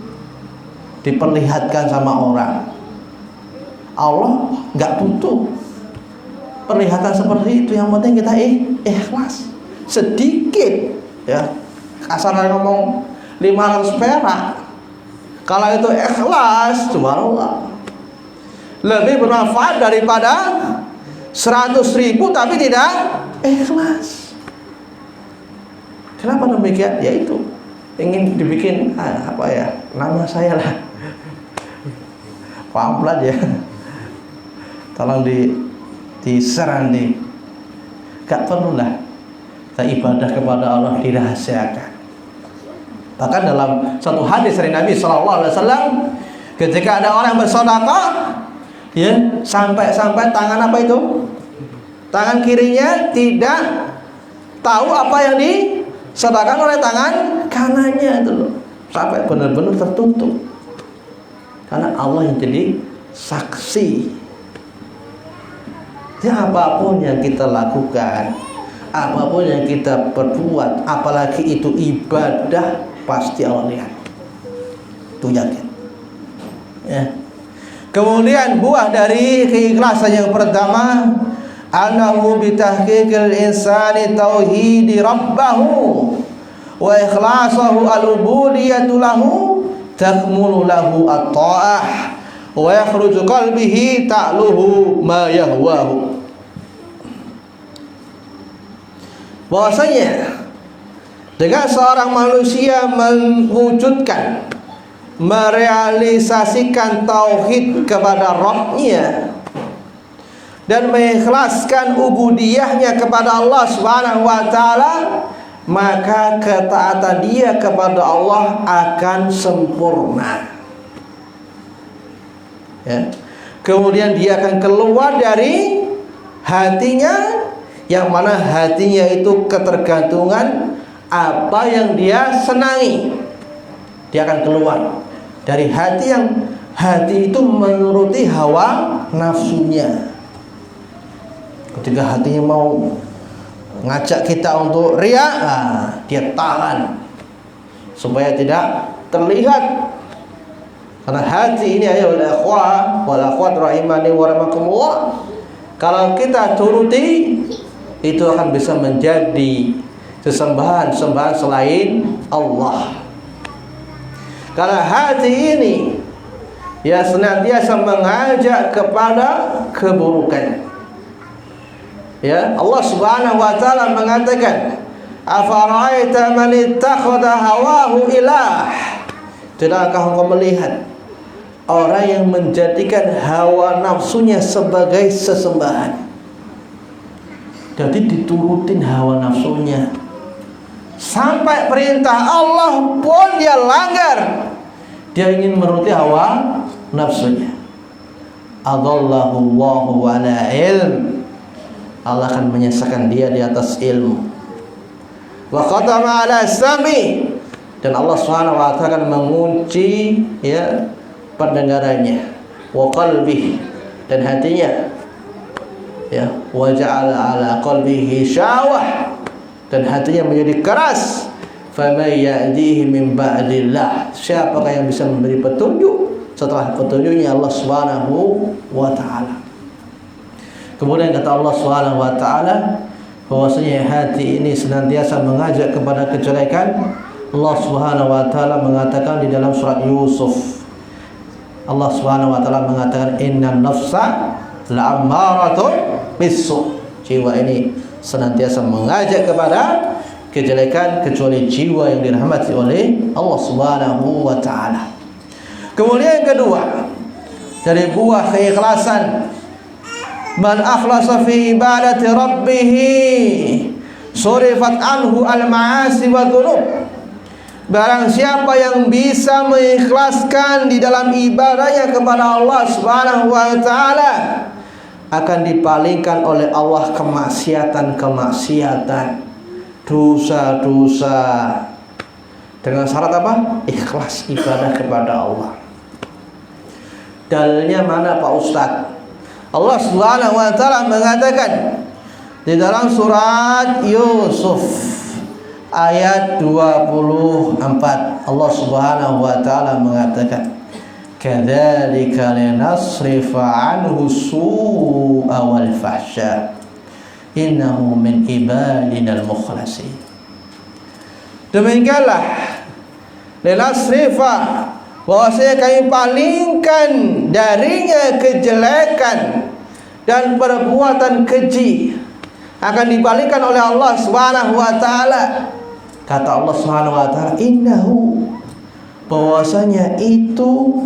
Diperlihatkan sama orang. Allah nggak butuh perlihatan seperti itu. Yang penting kita ikhlas. Sedikit, ya, kasarnya ngomong 500 perak, kalau itu ikhlas, subhanallah, lebih bermanfaat daripada 100.000 tapi tidak ikhlas. Kenapa demikian? Ya itu, ingin dibikin nama saya lah, pamflet, ya, tolong di-share nanti. Gak perlulah kita ibadah kepada Allah dirahasiakan. Bahkan dalam satu hadis dari Nabi SAW, ketika ada orang bersedekah, ya, sampai tangan tangan kirinya tidak tahu apa yang disedekahkan oleh tangan kanannya itu loh, sampai benar-benar tertutup, karena Allah yang jadi saksi. Ya, apapun yang kita lakukan, apapun yang kita perbuat, apalagi itu ibadah, pasti Allah lihat. Itu yakin. Ya. Kemudian buah dari keikhlasan yang pertama, anahu bitahqiqil insani tauhidi rabbahu wa ikhlasahu al-ubudiyatu lahu takmulu lahu at-ta'ah wa yakhruju qalbihi ta'luhu ma yahwahu. Bahwasanya dengan seorang manusia mewujudkan, merealisasikan tauhid kepada Rabb-nya dan mengikhlaskan ubudiyahnya kepada Allah Subhanahu wa taala, maka ketaatan dia kepada Allah akan sempurna. Ya. Kemudian dia akan keluar dari hatinya, yang mana hatinya itu ketergantungan apa yang dia senangi. Dia akan keluar dari hati yang hati itu menuruti hawa nafsunya. Ketika hatinya mau ngajak kita untuk riya, dia tahan supaya tidak terlihat. Karena hati ini, ayo ikhwah wal akhwat rahimani wa rahimakumullah, kalau kita turuti itu akan bisa menjadi sesembahan-sembahan selain Allah. Karena hati ini ya senantiasa mengajak kepada keburukan. Ya, Allah Subhanahu wa taala mengatakan, "Afara'aita man ittakhadha hawahu ilah?" Tidakkah engkau melihat orang yang menjadikan hawa nafsunya sebagai sesembahan? Jadi diturutin hawa nafsunya, sampai perintah Allah pun dia langgar. Dia ingin menuruti hawa nafsunya. Adallahu Allahu ala ilm. Allah akan menyesatkan dia di atas ilmu. Wa khatama ala sami, dan Allah Subhanahu wa taala akan mengunci ya pendengarannya. Wa qalbihi, dan hatinya. Ya, wa ja'ala ala qalbihi syawah, dan hatinya menjadi keras. Faman ya'dihi min ba'dillah, siapakah yang bisa memberi petunjuk setelah petunjuknya Allah Subhanahu wa taala. Kemudian kata Allah Subhanahu wa taala bahwasanya hati ini senantiasa mengajak kepada kejelekan. Allah Subhanahu wa taala mengatakan di dalam surat Yusuf, Allah Subhanahu wa taala mengatakan, innan nafsa la'ammaratun bisu. Jiwa ini senantiasa mengajak kepada kejelekan kecuali jiwa yang dirahmati oleh Allah Subhanahu wa taala. Kemudian yang kedua dari buah keikhlasan, man akhlasa fi ibadati rabbih surifat anhu al-ma'asi wa dhunub. Barang siapa yang bisa mengikhlaskan di dalam ibadahnya kepada Allah Subhanahu wa taala, akan dipalingkan oleh Allah kemaksiatan-kemaksiatan, dosa-dosa, dengan syarat apa? Ikhlas ibadah kepada Allah. Dalilnya mana Pak Ustadz? Allah Subhanahu wa taala mengatakan di dalam surat Yusuf ayat 24, Allah Subhanahu wa taala mengatakan, kadzalika linasrifa anhu su'a wal fahsya innahu min ibadinal mukhlasin. Demikianlah linasrifa, bahwasanya kami palingkan darinya kejelekan dan perbuatan keji, akan dipalingkan oleh Allah Subhanahu wa taala. Kata Allah Subhanahu wa taala, innahu, bahwasanya itu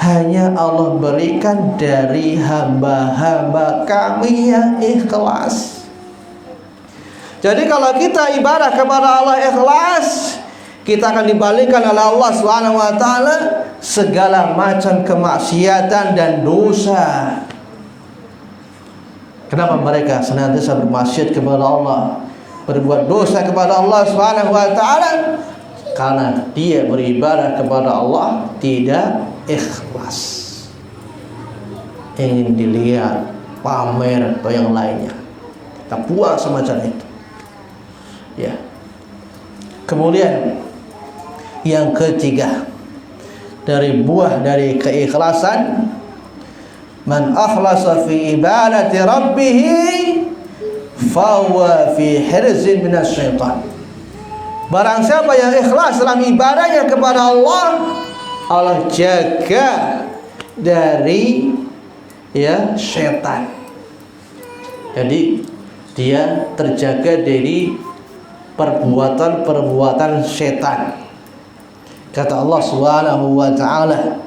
hanya Allah berikan dari hamba-hamba kami yang ikhlas. Jadi kalau kita ibadah kepada Allah ikhlas, kita akan dibalikan oleh Allah Subhanahu wa taala segala macam kemaksiatan dan dosa. Kenapa mereka senantiasa bermaksiat kepada Allah, berbuat dosa kepada Allah Subhanahu wa taala? Karena dia beribadah kepada Allah tidak ikhlas, ingin dilihat, pamer atau yang lainnya. Kita buang semacam itu. Ya. Kemudian yang ketiga dari buah dari keikhlasan, Man akhlasa fi ibadati rabbih fahuwa fi hirzin minasyaitan. Barang siapa yang ikhlas dalam ibadahnya kepada Allah, Allah jaga dari syaitan. Jadi dia terjaga dari perbuatan-perbuatan syaitan. Kata Allah Subhanahu wa taala,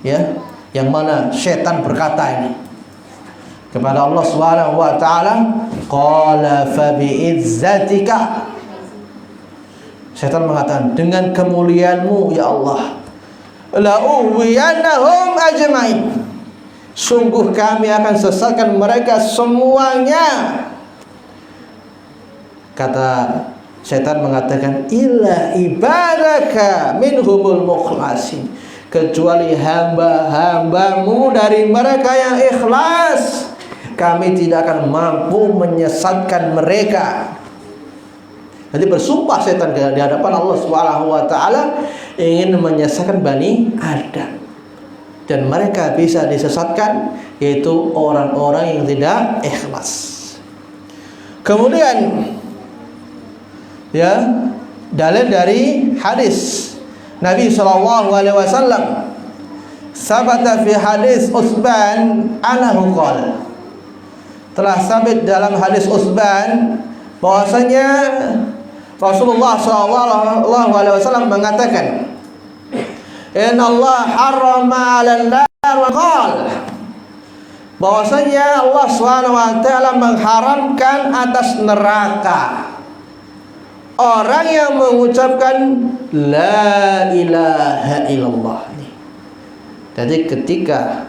yang mana syaitan berkata ini kepada Allah Subhanahu wa taala, qala fa bi izzatika. Syaitan mengatakan, dengan kemuliaanmu ya Allah, la uwiyannahum ajmain. Sungguh kami akan sesatkan mereka semuanya. Kata syaitan mengatakan, illa ibadaka minhumul mukhlasin, kecuali hamba-hambamu dari mereka yang ikhlas, kami tidak akan mampu menyesatkan mereka. Jadi bersumpah setan di hadapan Allah Subhanahu wa taala ingin menyesatkan Bani Adam, dan mereka bisa disesatkan, yaitu orang-orang yang tidak ikhlas. Kemudian dalil dari hadis Nabi sallallahu alaihi wasallam, sabata fi hadis Utsman anhu qala, telah sabit dalam hadis Utsman bahwasanya Rasulullah sallallahu alaihi wasallam mengatakan, inna Allah harrama 'alan nar wa qala, bahwasanya Allah Subhanahu wa taala mengharamkan atas neraka orang yang mengucapkan la ilaha illallah. Jadi ketika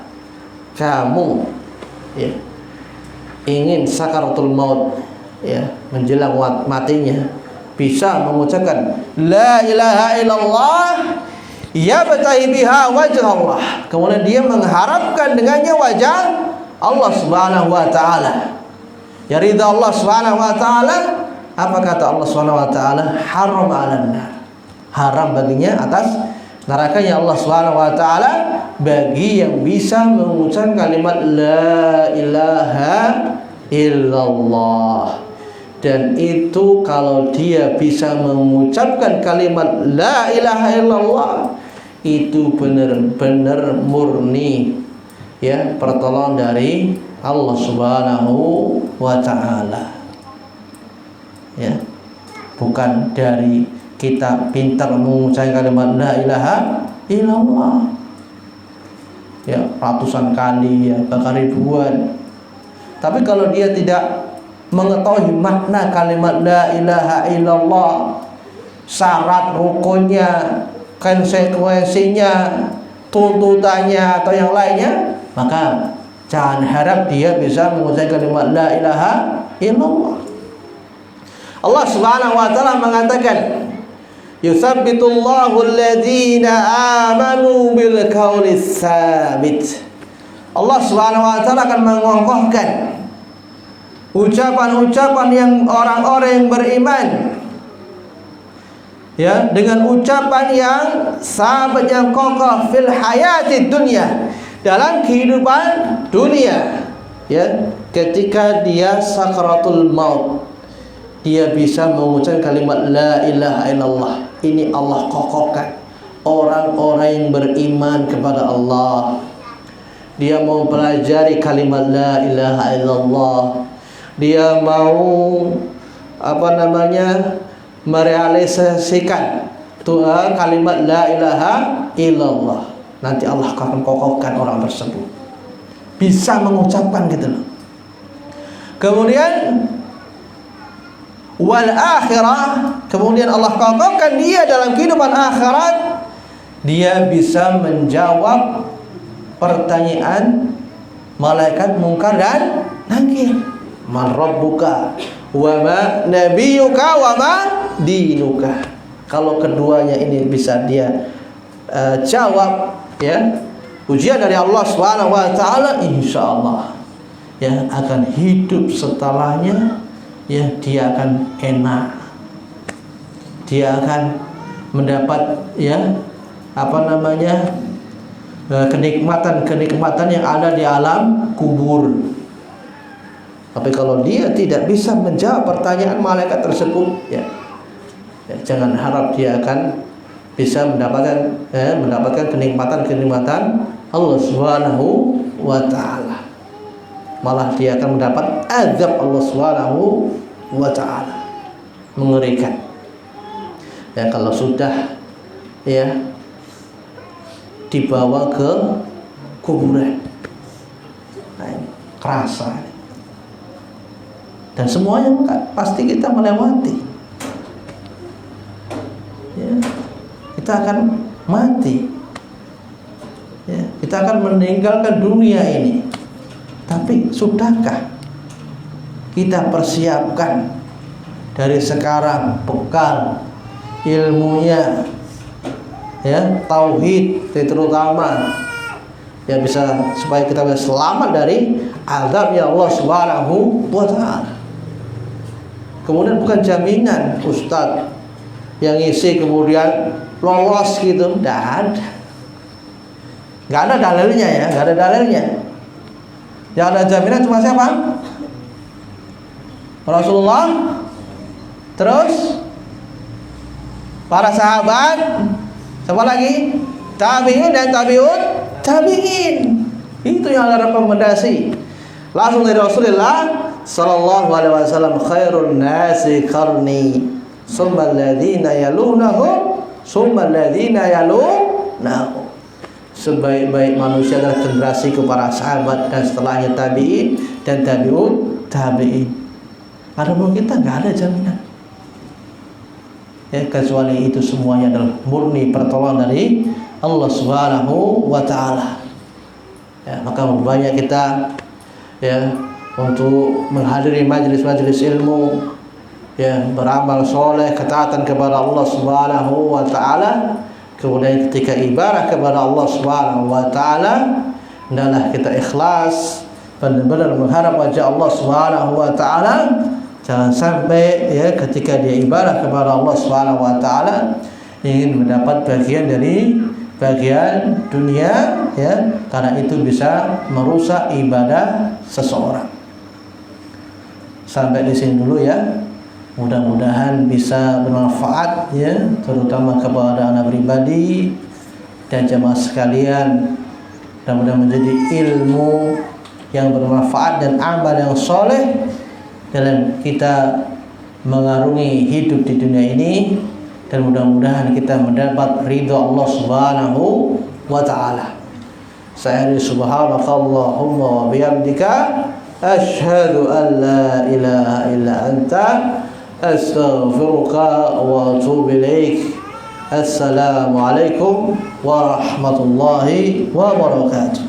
kamu ingin sakaratul maut, menjelang matinya, bisa mengucapkan la ilaha illallah, yabtahi biha wajh Allah, kemudian dia mengharapkan dengannya wajah Allah Subhanahu wa taala, ya ridha Allah Subhanahu wa taala. Apa kata Allah Subhanahu wa taala? Haram 'alan nar, haram baginya atas nerakanya Allah Subhanahu wa taala bagi yang bisa mengucapkan kalimat la ilaha illallah. Dan itu kalau dia bisa mengucapkan kalimat la ilaha illallah, itu benar-benar murni pertolongan dari Allah Subhanahu wa taala. Bukan dari kita pintar mengucapkan kalimat la ilaha illallah ratusan kali, bahkan ribuan. Tapi kalau dia tidak mengetahui makna kalimat la ilaha illallah, syarat rukunnya, konsekuensinya, tuntutannya atau yang lainnya, maka jangan harap dia bisa mengucapkan kalimat la ilaha illallah. Allah Subhanahu wa taala mengatakan, yusabbitullahu alladhina amanu bil qawli tsabit. Allah Subhanahu wa taala akan mengokohkan ucapan-ucapan yang orang-orang yang beriman dengan ucapan yang sahabat yang kokoh fil hayati dunia, dalam kehidupan dunia, ketika dia sakaratul maut, dia bisa mengucapkan kalimat la ilaha illallah. Ini Allah kokohkan orang-orang yang beriman kepada Allah. Dia mau pelajari kalimat la ilaha illallah, dia mau merealisasikan kalimat la ilaha illallah. Nanti Allah akan kokohkan orang tersebut bisa mengucapkan gitu loh. Kemudian wal akhirah, kemudian Allah kokohkan dia dalam kehidupan akhirat, dia bisa menjawab pertanyaan malaikat mungkar dan nakir. Man rabbuka wa ma nabiyuka wa ma dinuka. Kalau keduanya ini bisa dia jawab, ujian dari Allah Subhanahu wa taala, insyaallah akan hidup setelahnya, dia akan enak, dia akan mendapat kenikmatan yang ada di alam kubur. Tapi kalau dia tidak bisa menjawab pertanyaan malaikat tersebut, ya jangan harap dia akan bisa mendapatkan kenikmatan Allah Subhanahu wa taala. Malah dia akan mendapat azab Allah Subhanahu wa taala. Mengerikan. Ya kalau sudah dibawa ke kuburan. Nah, ini kerasa. Dan semuanya pasti kita melewati. Ya, kita akan mati. Ya, kita akan meninggalkan dunia ini. Tapi sudahkah kita persiapkan dari sekarang bekal ilmunya, tauhid terutama, bisa supaya kita bisa selamat dari azabnya Allah Subhanahu wa taala. Kemudian bukan jaminan ustaz yang isi kemudian lolos gitu, nggak ada dalilnya ya, nggak ada dalilnya. Yang ada jaminan cuma siapa? Rasulullah, terus para sahabat, siapa lagi? Tabi'in dan tabi'ut tabi'in. Itu yang ada rekomendasi langsung dari Rasulullah sallallahu alaihi wasallam, khairun nasi qarni summa alladziina yalunahum summa alladziina yalunahum. Sebaik-baik manusia adalah generasiku para sahabat, dan setelahnya tabi'in dan tabi'ut tabi'in. Adapun kita nggak ada jaminan. Kecuali itu semuanya adalah murni pertolongan dari Allah Subhanahu wa taala. Maka banyak kita untuk menghadiri majelis-majelis ilmu, beramal soleh, ketaatan kepada Allah Subhanahu wa taala. Kemudian ketika ibadah kepada Allah Subhanahu wa taala, hendaklah kita ikhlas, benar-benar mengharap wajah Allah Subhanahu wa taala. Jangan sampai ketika dia ibadah kepada Allah Subhanahu wa taala ingin mendapat bagian dari bagian dunia, karena itu bisa merusak ibadah seseorang. Sampai di sini dulu ya. Mudah-mudahan bisa bermanfaat terutama kepada anak pribadi dan jemaah sekalian, dan mudah menjadi ilmu yang bermanfaat dan amal yang soleh dalam kita mengarungi hidup di dunia ini, dan mudah-mudahan kita mendapat ridha Allah Subhanahu wa taala. Saya subhanakallahumma wa bihamdika asyhadu an la ilaha illa anta astaghfiruka wa atubu ilaik. Assalamualaikum warahmatullahi wabarakatuh.